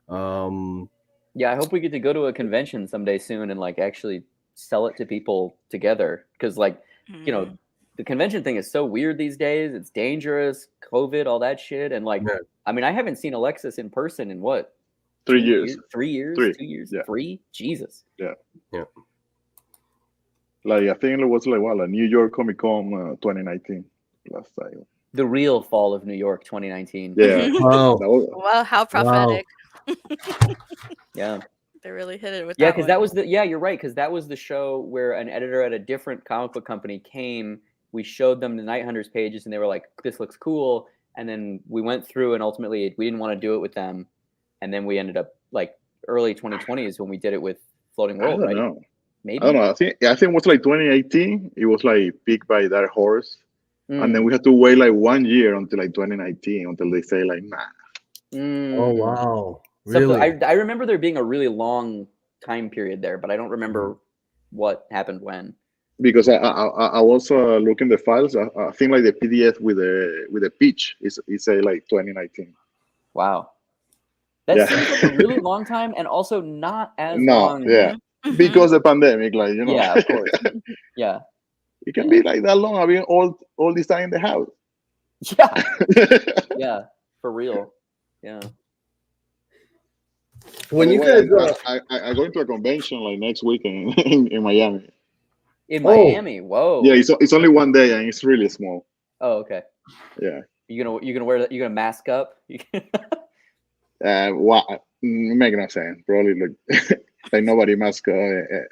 Yeah, I hope we get to go to a convention someday soon and like actually sell it to people together, because like the convention thing is so weird these days. It's dangerous, COVID, all that shit. And like, I mean, I haven't seen Alexis in person in what? 3 years. 3 years? 3. 2 years? Yeah. 3? Jesus. Yeah. Yeah. Like, I think it was like New York Comic Con 2019 last time. The real fall of New York 2019. Yeah. Wow. Wow, how prophetic. Yeah. They really hit it with Yeah, that because one. that was you're right, because that was the show where an editor at a different comic book company came. We showed them the Night Hunters pages and they were like, this looks cool. And then we went through and ultimately we didn't want to do it with them. And then we ended up like early 2020s when we did it with Floating World, right? Know. Maybe. I don't know. I think it was like 2018. It was like picked by Dark Horse. And then we had to wait like 1 year until like 2019 until they say like, nah. Oh, wow. Really? I remember there being a really long time period there, but I don't remember what happened when. Because I was looking the files. I think like the PDF with the pitch is say like 2019. Wow, that seems like a really long time, and also not as long. Yeah, because the pandemic, like Yeah, of course. Yeah, it can be like that long. I mean, all this time in the house. Yeah, yeah, for real. Yeah. When you guys I going to a convention like next week in Miami. In Miami, whoa. Yeah, it's only 1 day and it's really small. Oh, okay. Yeah. You gonna mask up? Make no sense. Probably like nobody mask.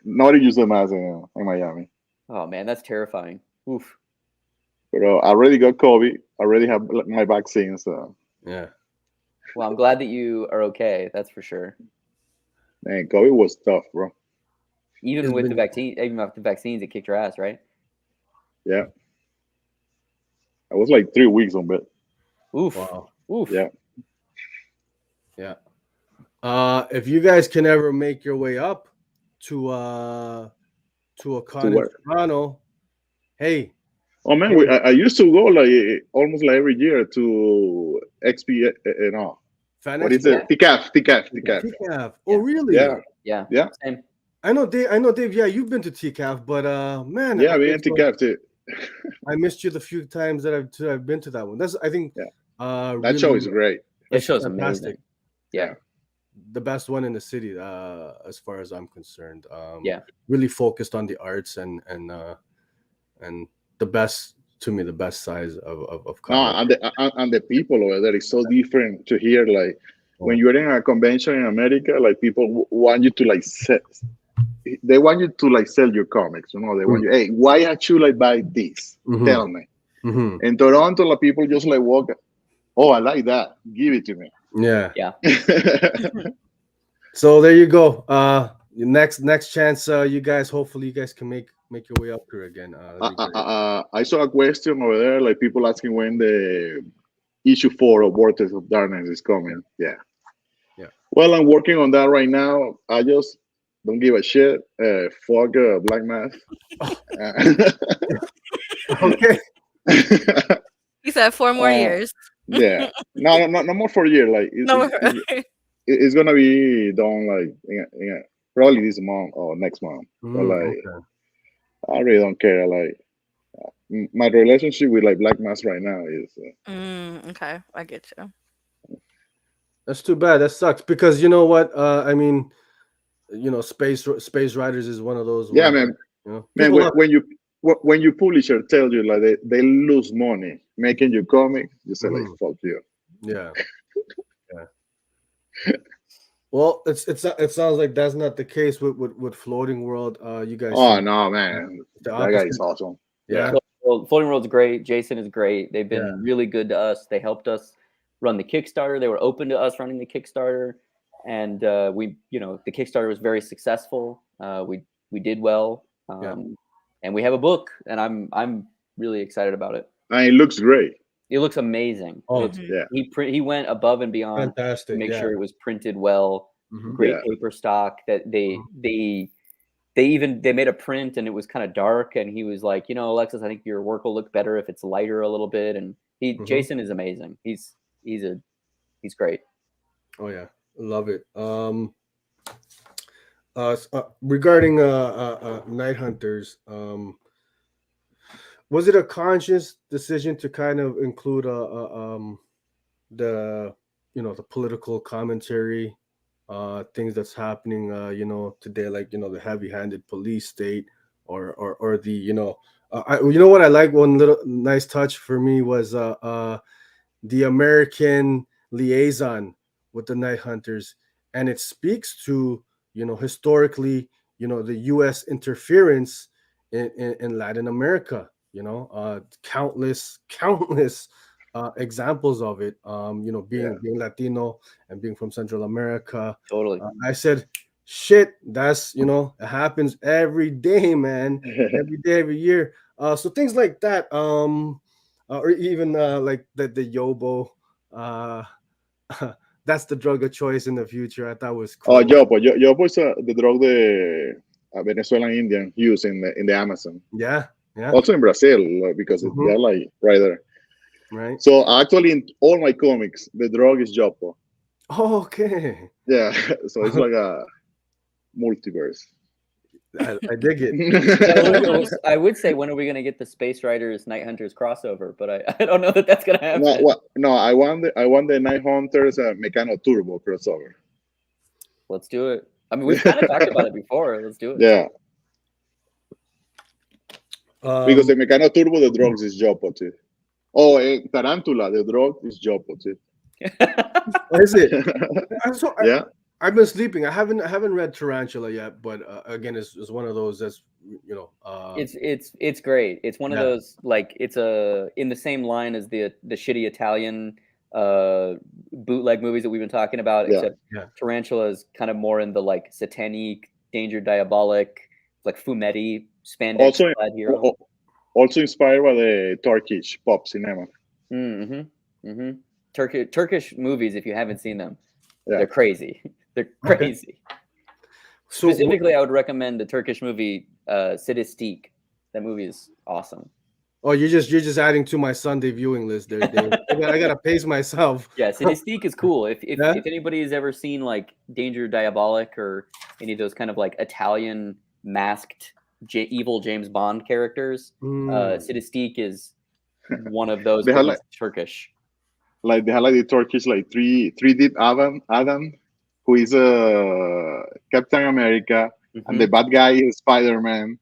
Nobody use a mask in Miami. Oh man, that's terrifying. Oof. But I already got COVID. I already have my vaccine. So Yeah. Well, I'm glad that you are okay. That's for sure. man, COVID was tough, bro. Even It's with the been- vaccine, even with the vaccines, it kicked your ass, right? Yeah, I was like 3 weeks on bed. Oof. Wow. Oof. Yeah. Yeah. If you guys can ever make your way up to a con in where? Toronto, hey, Oh man, Hey. I used to go like almost like every year to XP. No, what is it? TCAF. TCAF. Oh, really? Yeah, Yeah. yeah, Same. I know, Dave. Yeah, you've been to TCAF, but man, yeah. We in TCAF too. I missed you the few times that I've been to that one. That's I think Yeah. that That show is great. That It's show's fantastic. amazing. Yeah. The best one in the city, as far as I'm concerned. Yeah. Really focused on the arts and the best, to me, the best size of No, comedy. and the people over there is so different to hear. Like when you're in a convention in America, like people want you to like they want you to like sell your comics. You know, they want you. Hey, why should I buy this? Mhm. Tell me. Mhm. In Toronto, like people just like walk. Oh, I like that. Give it to me. Yeah. Yeah. So there you go. Next chance, you guys. Hopefully, you guys can make your way up here again. That'd be great. I saw a question over there, like people asking when the issue 4 of Vortex of Darkness is coming. Yeah. Yeah. Well, I'm working on that right now. I just don't give a shit. Fuck Black Mass. Okay. He said 4 more years. Yeah. No more for a year. Like No, it's gonna be done like probably this month or next month. But like Okay. I really don't care. Like my relationship with like Black Mass right now is okay, I get you. That's too bad. That sucks because you know what? I mean, Space Riders is one of those. Yeah, ones man. that, Man, people when you publisher tell you like they lose money making you comics, you say like fuck you. Yeah. Well, it sounds like that's not the case with Floating World. You guys. Oh no, man, the that guy is awesome. Yeah. Well, Floating World's great. Jason is great. They've been Yeah. really good to us. They helped us run the Kickstarter. They were open to us running the Kickstarter, and the Kickstarter was very successful. We did well, and we have a book, and I'm really excited about it. And it looks great. It looks amazing. Oh, yeah. He went above and beyond Fantastic. to make Yeah. sure it was printed well. Mhm. Great Yeah. paper stock. That they made a print and it was kind of dark, and he was like, Alexis, I think your work will look better if it's lighter a little bit. And Jason is amazing. He's great. Oh yeah, love it. Regarding Night Hunters, was it a conscious decision to kind of include the the political commentary, things that's happening today, like the heavy-handed police state, or the what I like, one little nice touch for me was the American liaison with the Night Hunters, and it speaks to historically the U.S. interference in Latin America. Countless examples of it. Being Latino and being from Central America. Totally. I said, shit, that's it happens every day, man. Every day, every year. So things like that. Or even like the Yobo. That's the drug of choice in the future. I thought was cool. Oh, Yopo is the drug the Venezuelan Indian use in the Amazon. Yeah. Also in Brazil, because they're like right there. Right. So actually, in all my comics, the drug is Yopo. Oh, okay. Yeah. So it's like a multiverse. I dig it. I would say, when are we going to get the Space Riders Night Hunters crossover? But I don't know that that's going to happen. No, I want the Night Hunters Mecano Turbo crossover. Let's do it. I mean, we've kind of talked about it before. Let's do it. Yeah. Because the Mecano Turbo, the drugs is Yopo too. Oh, Tarantula, the drug is Yopo too. Is it? Yeah. I've been sleeping. I haven't read Tarantula yet, but again, it's one of those that's It's great. It's one of those, like, it's in the same line as the shitty Italian bootleg movies that we've been talking about, except Tarantula is kind of more in the like satanic, danger, diabolic, like fumetti spandex clad hero. Also inspired by the Turkish pop cinema. Turkish movies, if you haven't seen them, they're crazy. They're crazy. So, specifically, I would recommend the Turkish movie Sadistik. That movie is awesome. Oh, you're just adding to my Sunday viewing list there, Dave. I gotta pace myself. Yeah, Sadistik is cool. If anybody has ever seen like Danger Diabolic or any of those kind of like Italian masked evil James Bond characters, Sadistik is one of those. They have like Turkish. Like they have like the Turkish like 3D Adam, who is Captain America, and the bad guy is Spider-Man.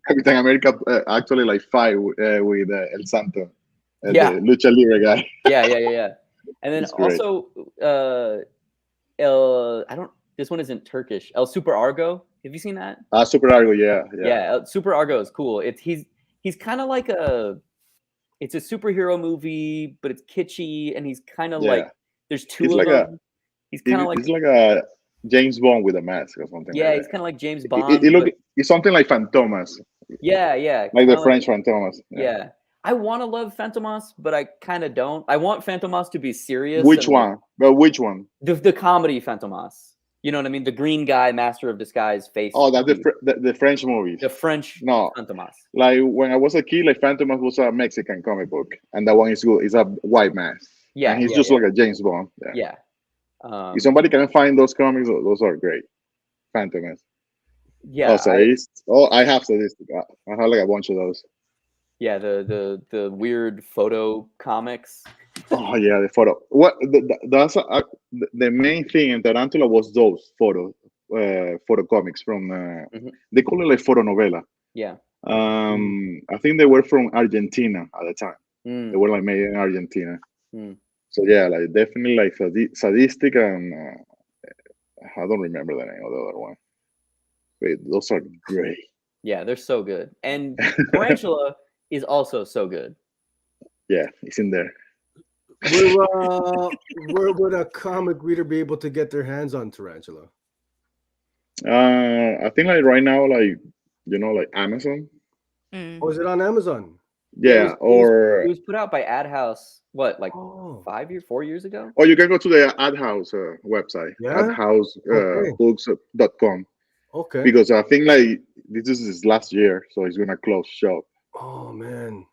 Captain America actually like fight with El Santo, the Lucha Libre guy. yeah. And then also, this one isn't Turkish. El Super Argo. Have you seen that? Super Argo, yeah. Super Argo is cool. He's kind of like it's a superhero movie, but it's kitschy, and he's kind of like there's two of them. He's kind of like he's like a James Bond with a mask or something. Yeah, like he's kind of like James Bond. It's something like Fantomas. Yeah. Like the French Fantomas. Yeah. I want to love Fantomas, but I kind of don't. I want Fantomas to be serious. Which one? But which one? The comedy Fantomas. You know what I mean? The green guy, master of disguise face. Oh, that's the French movies. The French Fantomas. Like when I was a kid, like Fantomas was a Mexican comic book, and that one is good. It's a white mask. Yeah, and he's just like a James Bond. Yeah. If somebody can find those comics, those are great. Fantomas. Yeah. I have Sadistic. I have like a bunch of those. Yeah, the weird photo comics. Oh yeah, the photo. That's the main thing in Tarantula was those photo comics from. They call it like photo novela. Yeah. I think they were from Argentina at the time. They were like made in Argentina. So yeah, like definitely like Sadistic, and I don't remember the name of the other one. Wait, those are great. Yeah, they're so good. And Tarantula is also so good. Yeah, it's in there. Where would a comic reader be able to get their hands on Tarantula? I think like right now, like like Amazon. Oh, is it on Amazon? Yeah, it was put out by Ad House. What, like 4 years ago? Or you can go to the Ad House website, adhousebooks.com. Okay. Because I think like this is his last year, so he's gonna close shop. Oh man.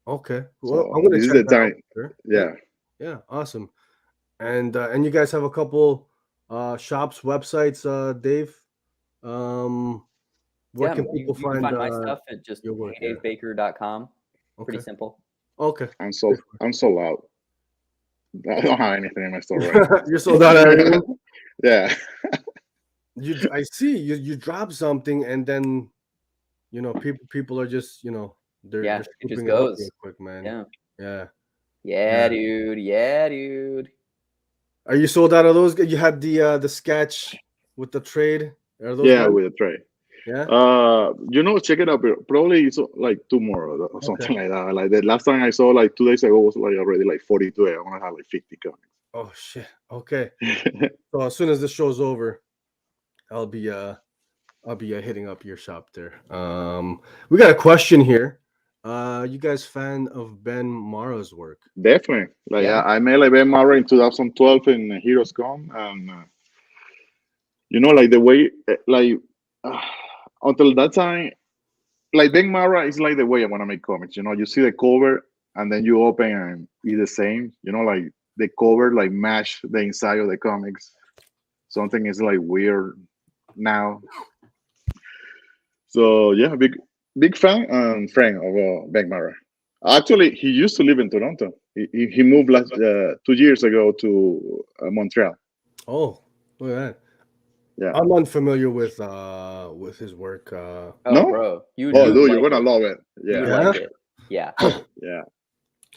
Okay. Well, so I'm gonna check the time. out. Sure. Yeah. Awesome. And you guys have a couple shops, websites, Dave. Where can people find my stuff at just davebaker.com. Pretty simple. Okay. I'm so loud. I don't have anything in my store right You're sold out everything? Yeah. I see you drop something, and then people are just they're it just it goes real quick, man. Yeah, dude. Are you sold out of those? You had the sketch with the trade. Are those good? With the trade. Yeah. Check it out. Probably it's like tomorrow or something like that. Like the last time I saw, like 2 days ago, was like already like 42. I want to have like 50 comics. Oh shit. Okay. So as soon as this show's over, I'll be hitting up your shop there. We got a question here. You guys fan of Ben Marra's work? Definitely. Like I met like Ben Marra in 2012 in Heroes Con, and like the way like until that time, like Ben Marra is like the way I want to make comics. You see the cover, and then you open and it's the same. Like the cover like match the inside of the comics. Something is like weird now. So yeah, big fan and friend of Ben Marra. Actually, he used to live in Toronto. He moved 2 years ago to Montreal. Oh, look at that. Yeah, I'm unfamiliar with his work. No, bro, dude, you're gonna love it. Yeah, like it. Yeah. Yeah.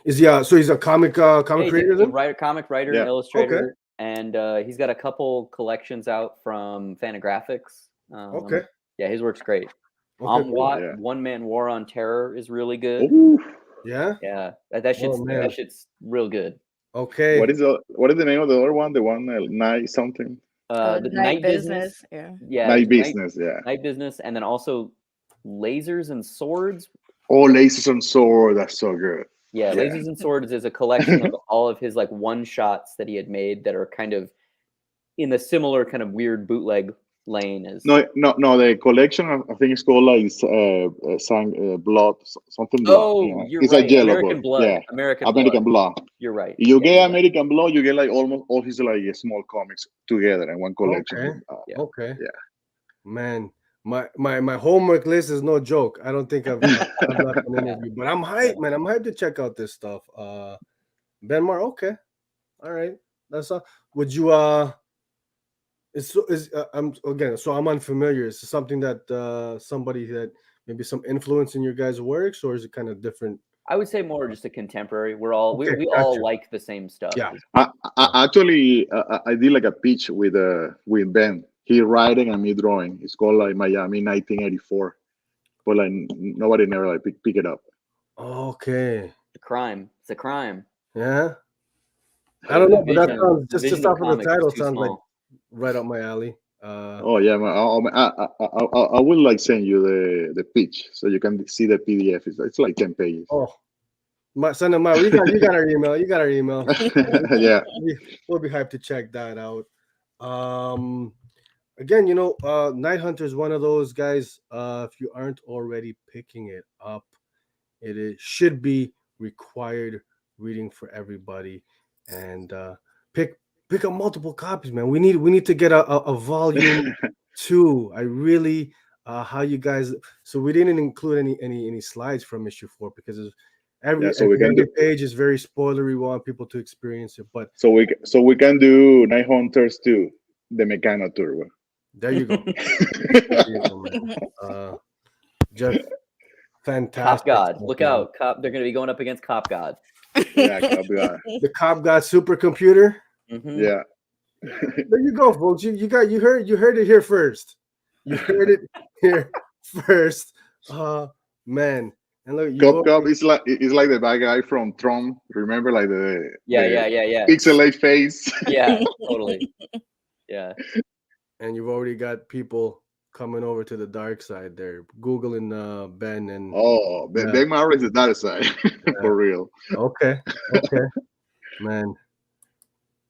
Is he? So he's a comic creator, then? Comic writer, and illustrator. Okay. and he's got a couple collections out from Fantagraphics. Okay. Yeah, his work's great. Okay. Cool. Yeah. One Man War on Terror is really good. Ooh. Yeah. Yeah, that shit's man. that shit's real good. Okay. What is the name of the other one? The one night something? The Night Business. Yeah. Yeah, Night there's Business. Yeah. Night Business, and then also Lasers and Swords. Oh, Lasers and Sword. That's so good. Yeah, Yeah. Lasers and Swords is a collection of all of his like one shots that he had made that are kind of in the similar kind of weird bootleg lane as. No. The collection, I think it's called like Blood, something Blood. Oh, Yeah. you're It's right. like yellow American book. Blood. Yeah. American Blood. Blood. You're right. You Yeah, get yeah. American Blood, you get like almost all his like small comics together in one collection. Okay. Yeah. Okay. Yeah. Man, my homework list is no joke. I don't think I've done an interview, but I'm hyped, man. I'm hyped to check out this stuff. Benmar, okay. All right. That's all. Would you I'm unfamiliar. Is it something that somebody that maybe some influence in your guys' works, or is it kind of different? I would say more just a contemporary. We're all Okay, we gotcha. all like the same stuff. Yeah. I actually I did like a pitch with Ben. He writing and me drawing. It's called like Miami 1984, but like nobody never like pick it up. Okay. It's a crime. It's a crime. Yeah. I don't know, but that Vision- sounds the just vision off of the comics is title too sounds like small. right up my alley. Oh yeah, man. I will like send you the pitch so you can see the PDF. It's like 10 pages. Oh, send them out. You got our email. You got our email. Yeah. We'll be hyped to check that out. Again, Night Hunter is one of those guys. If you aren't already picking it up, should be required reading for everybody, and pick up multiple copies, man. We need to get a volume 2. I really how you guys. So we didn't include any slides from issue 4 because every page is very spoilery. We want people to experience it, but so we can do Night Hunters 2, the Mechano tour. There you go. Man. Just fantastic. Cop God. stuff, Look man. out. Cop. They're going to be going up against Cop God. Yeah, Cop God. The Cop God supercomputer. Mhm. Yeah. There you go, folks. You heard it here first. You heard it here first. Man. And look, Cop is like the bad guy from Tron. Remember, like the Yeah. pixelate face. Yeah, totally. Yeah. and you've already got people coming over to the dark side there, Googling Ben and Oh, Yeah. Ben Mara is the dark side for real. okay, man.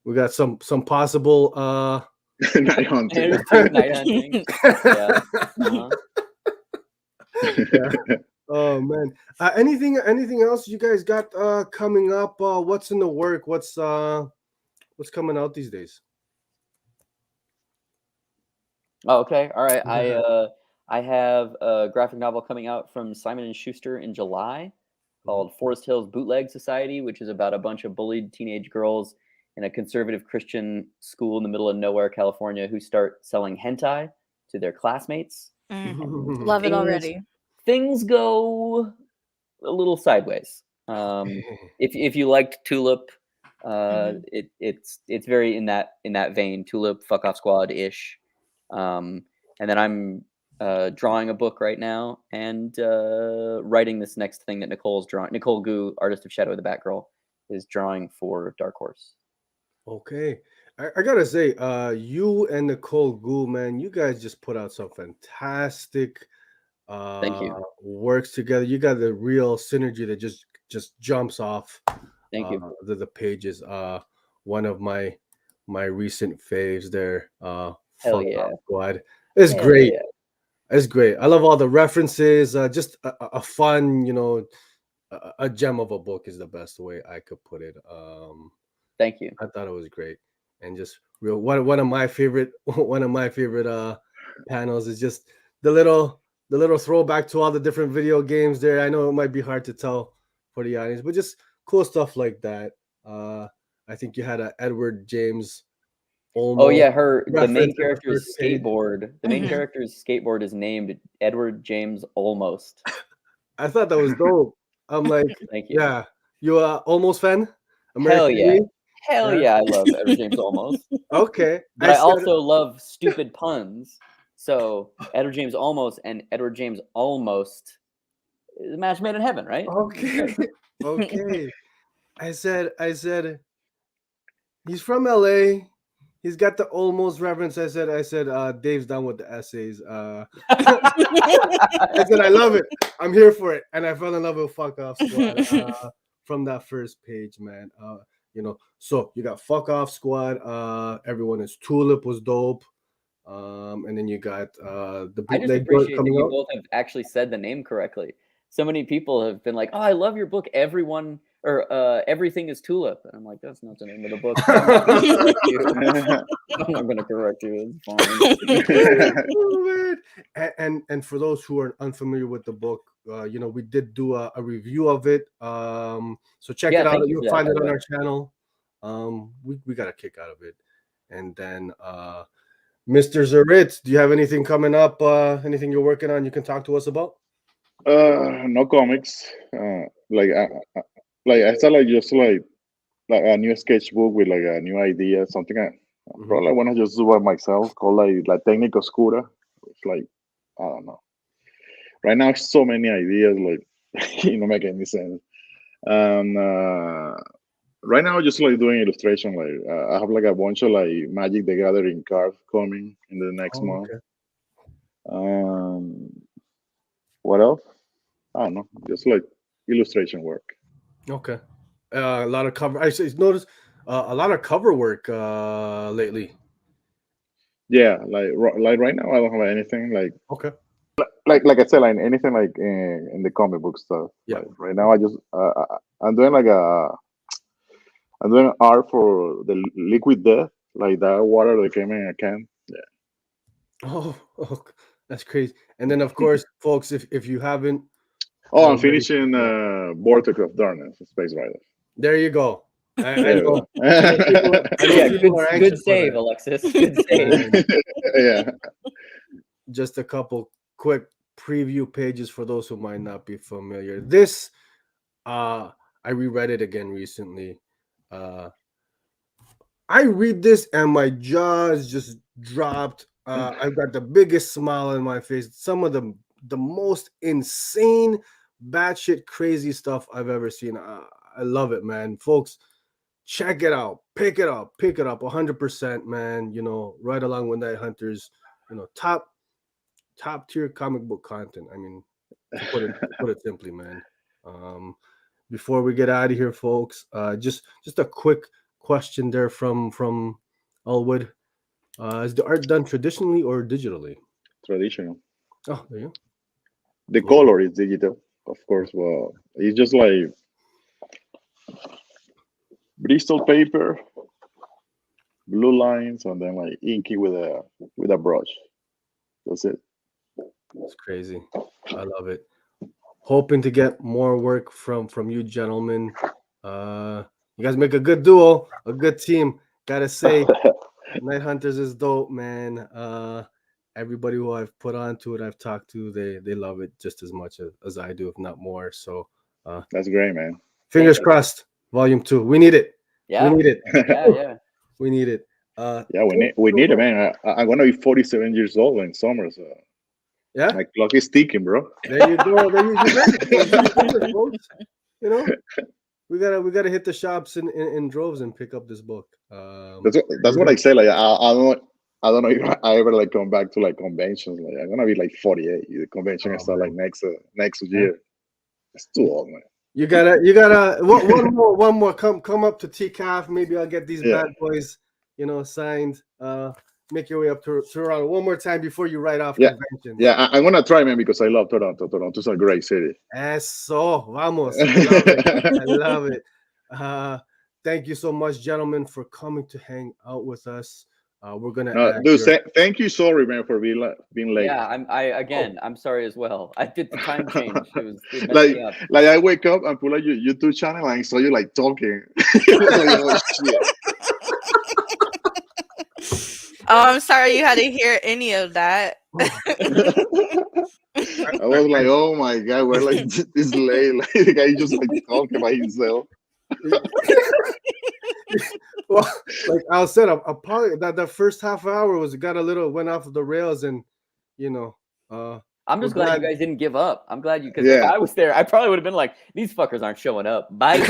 We got some possible Night Hunter. Night hunting. Yeah. Uh-huh. Oh man. Anything else you guys got coming up? What's in the work? What's coming out these days? Oh, okay. All right. Yeah. I have a graphic novel coming out from Simon & Schuster in July called Forest Hills Bootleg Society, which is about a bunch of bullied teenage girls in a conservative Christian school in the middle of nowhere, California, who start selling hentai to their classmates. Love it already. Things go a little sideways. If you liked Tulip, it's very in that vein. Tulip, Fuck Off Squad ish. And then I'm drawing a book right now and writing this next thing that Nicole's drawing. Nicole Gu, artist of Shadow the Batgirl, is drawing for Dark Horse. Okay. I gotta say, you and Nicole Gu, man, you guys just put out some fantastic Thank you. works together. You got the real synergy that just jumps off Thank you. the pages. One of my recent faves there. Hell Fuck yeah. Off Squad. It's Hell great. yeah. It's great. I love all the references. Just a fun, a gem of a book is the best way I could put it. Thank you. I thought it was great, and just real. One of my favorite panels is just the little throwback to all the different video games there. I know it might be hard to tell for the audience, but just cool stuff like that. I think you had a Edward James. Oh yeah, the main reference in the character's first page. skateboard. The main Mhm. character's skateboard is named Edward James Almost. I thought that was dope. I'm like, Thank you. yeah, you almost fan? Hell yeah. Dream? Hell yeah, I love Edward James Olmos. Okay. But I said- also love stupid puns. So Edward James Olmos and Edward James Almost is a match made in heaven, right? Okay. Okay. I said he's from LA. He's got the almost reference. I said Dave's done with the essays. I said I love it. I'm here for it. And I fell in love with Fuck Off Squad from that first page, man. So you got Fuck Off Squad. Everyone is Tulip was dope. And then you got the I just bootleg appreciate that coming you out. both have actually said the name correctly. So many people have been like, "Oh, I love your book. Everyone or everything is tulip," and I'm like, "That's not the name of the book." I'm not going to correct you. It's fine. Oh, man. And for those who are unfamiliar with the book, we did do a review of it. So check it out. thank you You'll for find that, it by on the our channel. We got a kick out of it. And then Mr. Ziritt, do you have anything coming up? Anything you're working on you can talk to us about? No comics. I started just like a new sketchbook with like a new idea, something I probably want to just do by myself, called like La Técnica Oscura. It's like, I don't know. Right now, so many ideas, like it don't make any sense. And right now, just like doing illustration. Like I have like a bunch of like Magic the Gathering cards coming in the next month. Okay. What else? I don't know. Just like illustration work. Okay. A lot of cover. I noticed a lot of cover work lately. Yeah, like right now, I don't have anything like. Okay. Like I said, like anything like in the comic book stuff. Yeah. Like, right now, I just I'm doing I'm doing art for the Liquid Death, like that water that came in a can. Yeah. Oh, that's crazy. And then of course, folks, if you haven't. Oh, I'm finishing Vortex of Darkness, Space Rider. There you go. I know. Good save, Alexis. Good save. Yeah. Just a couple quick preview pages for those who might not be familiar. This, I reread it again recently. I read this and my jaws just dropped. I've got the biggest smile on my face. Some of the most insane, batshit crazy stuff I've ever seen. I love it, man. Folks, check it out. Pick it up 100%, man. Right along with Night Hunters, top tier comic book content. I mean, to put it simply, man. Before we get out of here, folks, just a quick question there from Elwood. Is the art done traditionally or digitally? Traditional. Oh, there you go. The color is digital, of course. Well, it's just like Bristol paper, blue lines, and then like inky with a brush. That's it. It's crazy. I love it. Hoping to get more work from you gentlemen. You guys make a good duo, a good team. Gotta say, Night Hunters is dope, man. Everybody who I've put onto it, I've talked to, they love it just as much as I do, if not more. So that's great, man. Fingers crossed. Volume 2. We need it. Yeah. We need it. Yeah. We need it. Yeah, we need it, man. I'm gonna be 47 years old in summer, so yeah, my clock is ticking, bro. There you go. We gotta hit the shops in droves and pick up this book. That's what I say. Like I don't know if I ever like come back to like conventions. Like I'm gonna be like 48. The convention start like next year. It's too old, man. You gotta one more. Come up to TCAF. Maybe I'll get these bad boys, signed. Make your way up to Toronto one more time before you write off conventions. Yeah, I'm gonna try, man, because I love Toronto. Toronto's a great city. Eso, vamos. I love it. Thank you so much, gentlemen, for coming to hang out with us. We're gonna thank you, sorry, man, for being late. Yeah, I'm sorry as well. I did the time change. It like me up. Like I wake up and pull out your YouTube channel and I saw you like talking. Like, oh, shit. Oh, I'm sorry you had to hear any of that. I was like, oh my god, we're like this late. Like the guy just like talking by himself. Well, like I said, probably that first half hour went off the rails, and you know, I'm just we're glad you glad- guys didn't give up. I'm glad you, because Yeah. if I was there, I probably would have been like, these fuckers aren't showing up. Bye.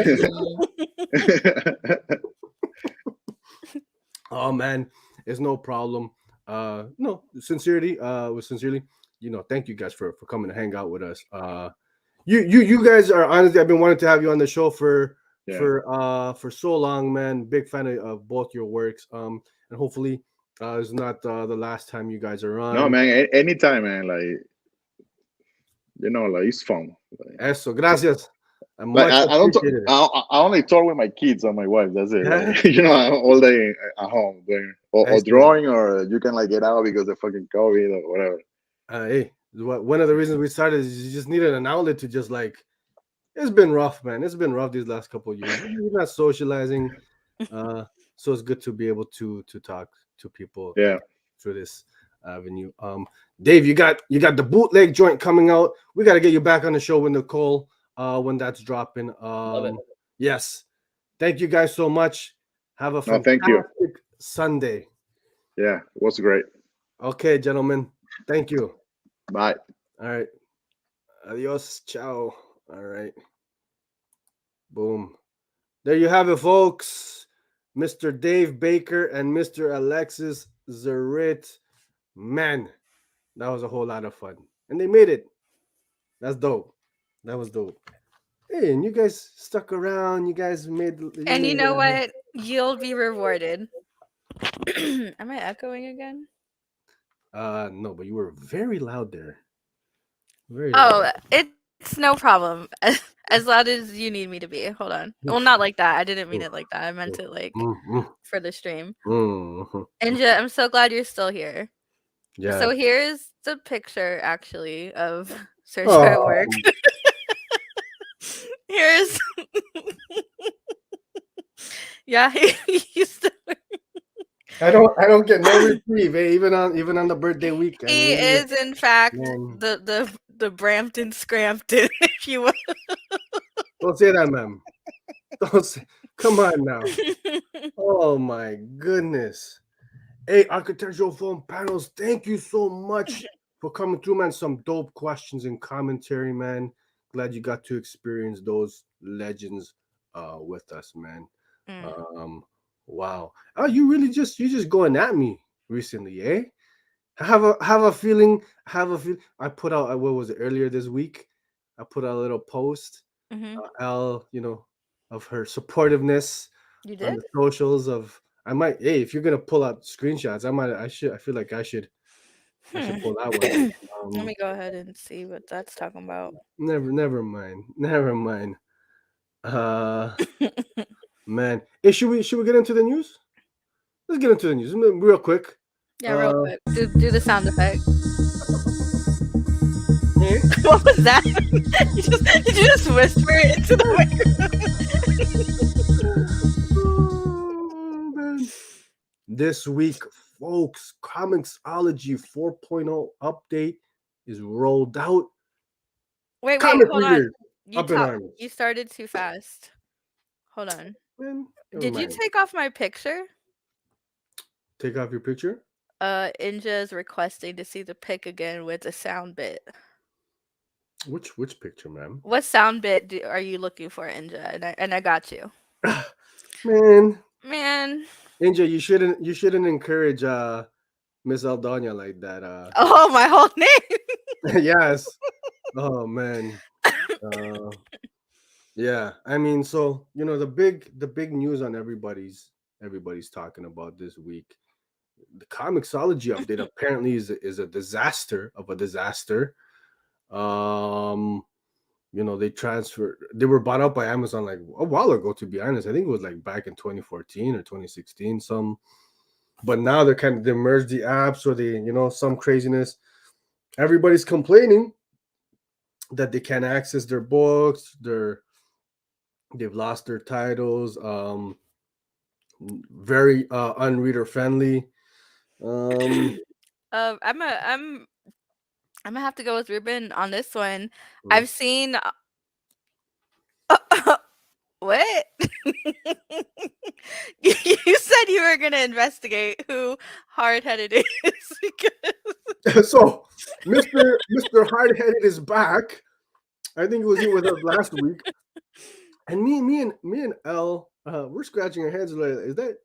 Oh man, it's no problem. No, sincerely, thank you guys for coming to hang out with us. You guys are honestly, I've been wanting to have you on the show for so long, man. Big fan of both your works. And hopefully it's not the last time you guys are on. No, man, anytime, man. Like, like it's fun. Like, Eso, gracias. like I don't talk, appreciated. I only talk with my kids and my wife. That's it. Yeah. Like, all day at home doing or Excellent. drawing, or you can like get out because of fucking COVID or whatever. Hey, one of the reasons we started is you just needed an outlet to just like. It's been rough, man. It's been rough these last couple of years. We're not socializing, so it's good to be able to talk to people through this avenue. Dave, you got the bootleg joint coming out. We got to get you back on the show with Nicole when that's dropping. Love it. Yes, thank you guys so much. Have a thank you. fantastic Sunday. Yeah, it was great. Okay, gentlemen. Thank you. Bye. All right. Adios. Ciao. All right. Boom. There you have it, folks. Mr. Dave Baker and Mr. Alexis Ziritt. Man, that was a whole lot of fun. And they made it. That's dope. That was dope. Hey, and you guys stuck around. You guys made. And you know what? You'll be rewarded. Am I echoing again? No, but you were very loud there. Very loud. It's no problem. As loud as you need me to be. Hold on. Well, not like that. I didn't mean it like that. I meant it like for the stream. Inja, I'm so glad you're still here. Yeah. So here's the picture actually of Search for Work. Here's yeah, he's I don't get no reprieve, even on the birthday weekend. He is in fact the Brampton Scrampton, if you will. Don't say that, ma'am. Don't say. Come on now. Oh my goodness. Hey, Architectural Foam Panels, thank you so much for coming through, man. Some dope questions and commentary, man. Glad you got to experience those legends with us, man. Wow. Oh, you just going at me recently, eh? Have a feeling. I put out, what was it, earlier this week? I put out a little post. Al, of her supportiveness. You did? On the socials of. I might. Hey, if you're gonna pull out screenshots, I feel like I should pull that one. Let me go ahead and see what that's talking about. Never mind. Man, hey, should we get into the news? Let's get into the news real quick. Yeah, real quick. Do the sound effect. What was that? Did you just whisper it into the microphone? This week, folks, Comicsology 4.0 update is rolled out. Wait, Comic hold readers, on. You started too fast. Hold on. Man, did you take off my picture? Take off your picture? Inja is requesting to see the pic again with the sound bit. Which picture, ma'am? What sound bit are you looking for, Inja? And I got you. Man. Inja, you shouldn't encourage Miss Aldana like that. Oh, my whole name. Yes. Oh man. Yeah. I mean, so the big news on everybody's talking about this week. The Comicsology update apparently is a disaster of a disaster. They they were bought out by Amazon like a while ago, to be honest. I think it was like back in 2014 or 2016 but now they merged the apps, or they some craziness. Everybody's complaining that they can't access their books, they've lost their titles, very unreader friendly. I'm gonna have to go with Ruben on this one. I've seen What? You said you were gonna investigate who hard-headed is because So Mr. Hardheaded is back. I think he was here with us last week. And me and L, we're scratching our heads like, is that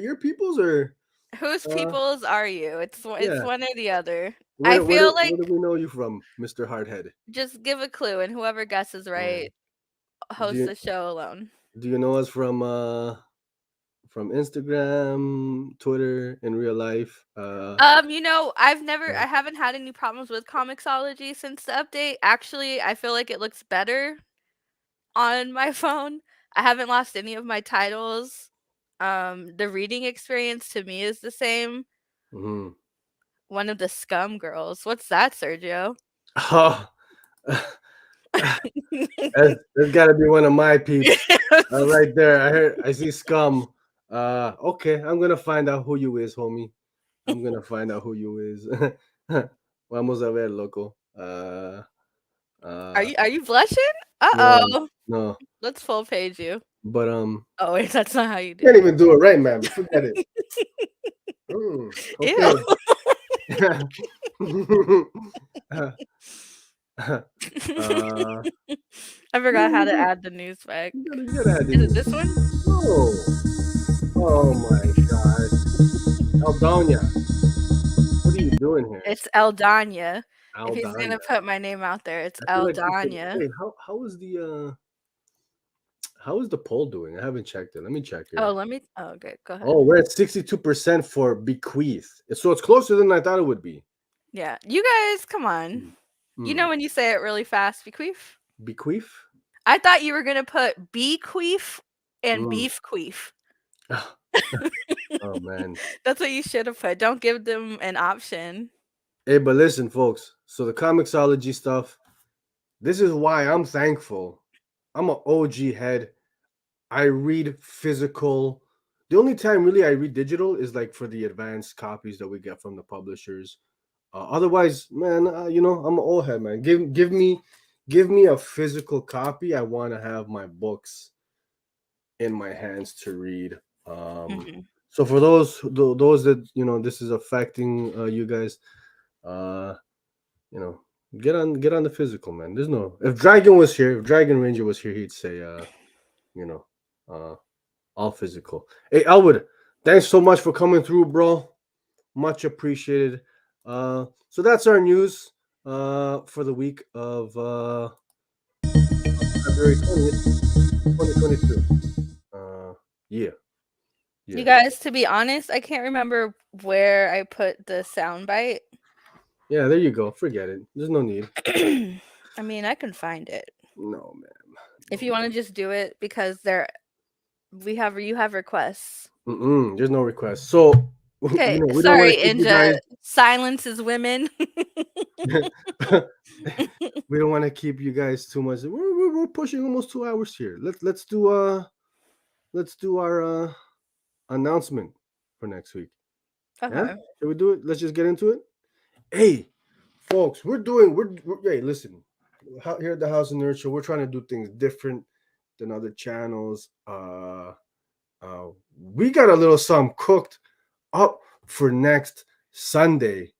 your peoples or whose uh peoples are you? It's yeah. one or the other. I Where feel like do we know you from, Mr. Hardhead? just give a clue, and whoever guesses right Do hosts you the show alone. know us from Instagram, Twitter, in real life? I haven't had any problems with Comixology since the update. Actually, I feel like it looks better on my phone. I haven't lost any of my titles. The reading experience to me is the same. Mhm. One of the scum girls. What's that, Sergio? Oh, that's got to be one of my peeps right there. I see scum. Okay, I'm gonna find out who you is, homie. I'm gonna find out who you is. Vamos a ver, loco. Are you blushing? No, Uh-oh. no, Let's full page you. but Oh wait, that's not how you do can't it. even do it right, man. Forget it. Okay. uh, I forgot how to add the news back. you gotta add Is it this. this one? Oh, oh my God, Aldonia, what are you doing here? It's Eldanya. If he's Aldana. gonna put my name out there, it's I feel like Eldanya. wait, how is the poll doing? I haven't checked it. Let me check here. Okay, go ahead. Oh, we're at 62% for bequeath. So it's closer than I thought it would be. Yeah, you guys, come on. You know when you say it really fast, bequeef? Bequeath? I thought you were gonna put bequeef and Mm. beef queef. Oh man. That's what you should have put. Don't give them an option. Hey, but listen, folks. So the Comixology stuff, this is why I'm thankful. I'm an OG head. I read physical. The only time really I read digital is like for the advanced copies that we get from the publishers. Otherwise, man, I'm an old head, man. Give me a physical copy. I want to have my books in my hands to read. So for those that this is affecting you guys, get on the physical, man. There's no, if Dragon Ranger was here, he'd say all physical. Hey, Elwood, thanks so much for coming through, bro. Much appreciated. So that's our news for the week of February 20th, 2022. Yeah. You guys, to be honest, I can't remember where I put the soundbite. Yeah, there you go. Forget it. There's no need. I mean, I can find it. No, man. If you want to just do it, because you have requests. There's no request. So okay, we sorry, don't Inja. Silence is women. We don't want to keep you guys too much. We're pushing almost 2 hours here. Let's do our announcement for next week. Okay. Yeah? Shall we do it? Let's just get into it. Hey, folks, we're hey, listen. Here at the House of Nerd Show, we're trying to do things different than other channels. We got a little something cooked up for next Sunday.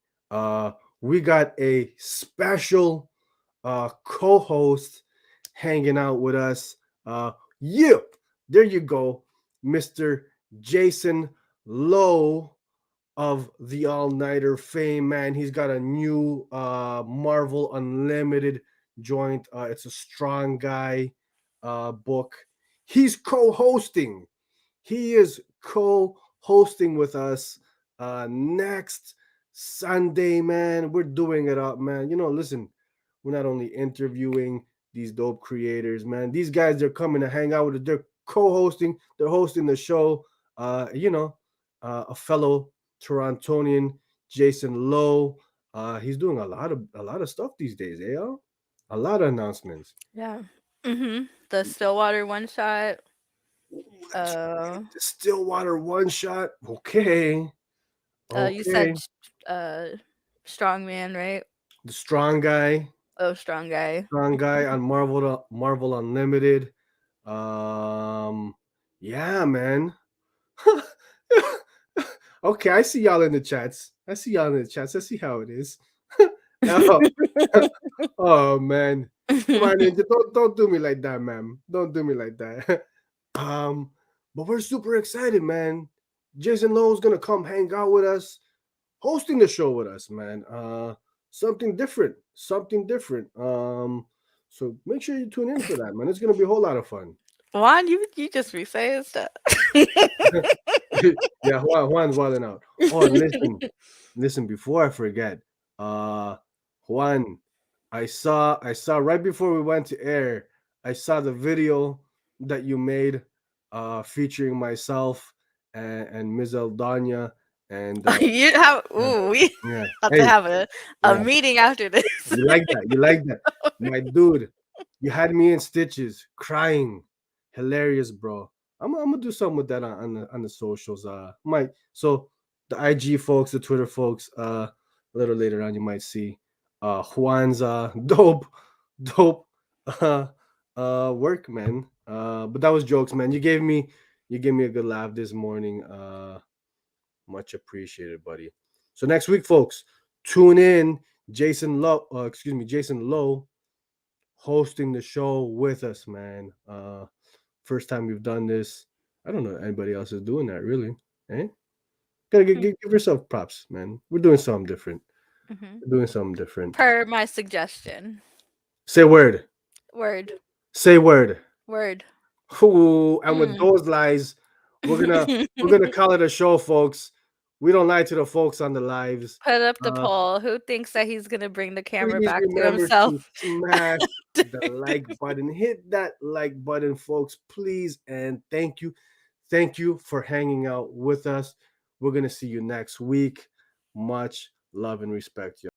We got a special co-host hanging out with us. There you go, Mr. Jason Lowe of the All-Nighter fame, man. He's got a new Marvel Unlimited joint. It's a Strong Guy book. He's co-hosting. He is co-hosting with us next Sunday, man. We're doing it up, man. Listen, we're not only interviewing these dope creators, man. These guys, they're coming to hang out with us. They're co-hosting. They're hosting the show. A fellow Torontonian, Jason Lowe. He's doing a lot of stuff these days, y'all. A lot of announcements. Yeah. The Stillwater one shot. The Stillwater one shot. Okay. You said Strong Man, right? The Strong Guy. Oh, Strong Guy. Strong Guy on Marvel Unlimited. Yeah, man. Okay, I see y'all in the chats. I see y'all in the chats. I see how it is. Oh, oh, man. Come on, Ninja. Don't do me like that, man. Don't do me like that. But we're super excited, man. Jason Lowe's gonna come hang out with us, hosting the show with us, man. Something different. Something different. So make sure you tune in for that, man. It's gonna be a whole lot of fun. Juan, you just be saying stuff. Yeah, Juan's wilding out. Oh, and listen, before I forget, Juan, I saw right before we went to air, I saw the video that you made featuring myself and Ms. Eldania and You have yeah, we yeah. have to Hey, have a yeah, meeting after this. you like that? You like that? My dude, you had me in stitches, crying. Hilarious, bro. I'm gonna do something with that on the socials. Might so the IG folks, the Twitter folks, a little later on you might see Juan's dope, dope uh work, man. But that was jokes, man. You gave me a good laugh this morning. Much appreciated, buddy. So next week, folks, tune in. Jason Lowe hosting the show with us, man. First time we've done this. I don't know if anybody else is doing that, really. Eh? Gotta give yourself props, man. We're doing something different. Mhm. We're doing something different. Per my suggestion. Say word. Word. Say word. Word. Ooh, and with Mm. those lies, we're gonna call it a show, folks. We don't lie to the folks on the lives. Put up the Uh, poll. Who thinks that he's gonna bring the camera Please back to remember himself? to smash the like button. Hit that like button, folks, please. And thank you. Thank you for hanging out with us. We're going to see you next week. Much love and respect, y'all.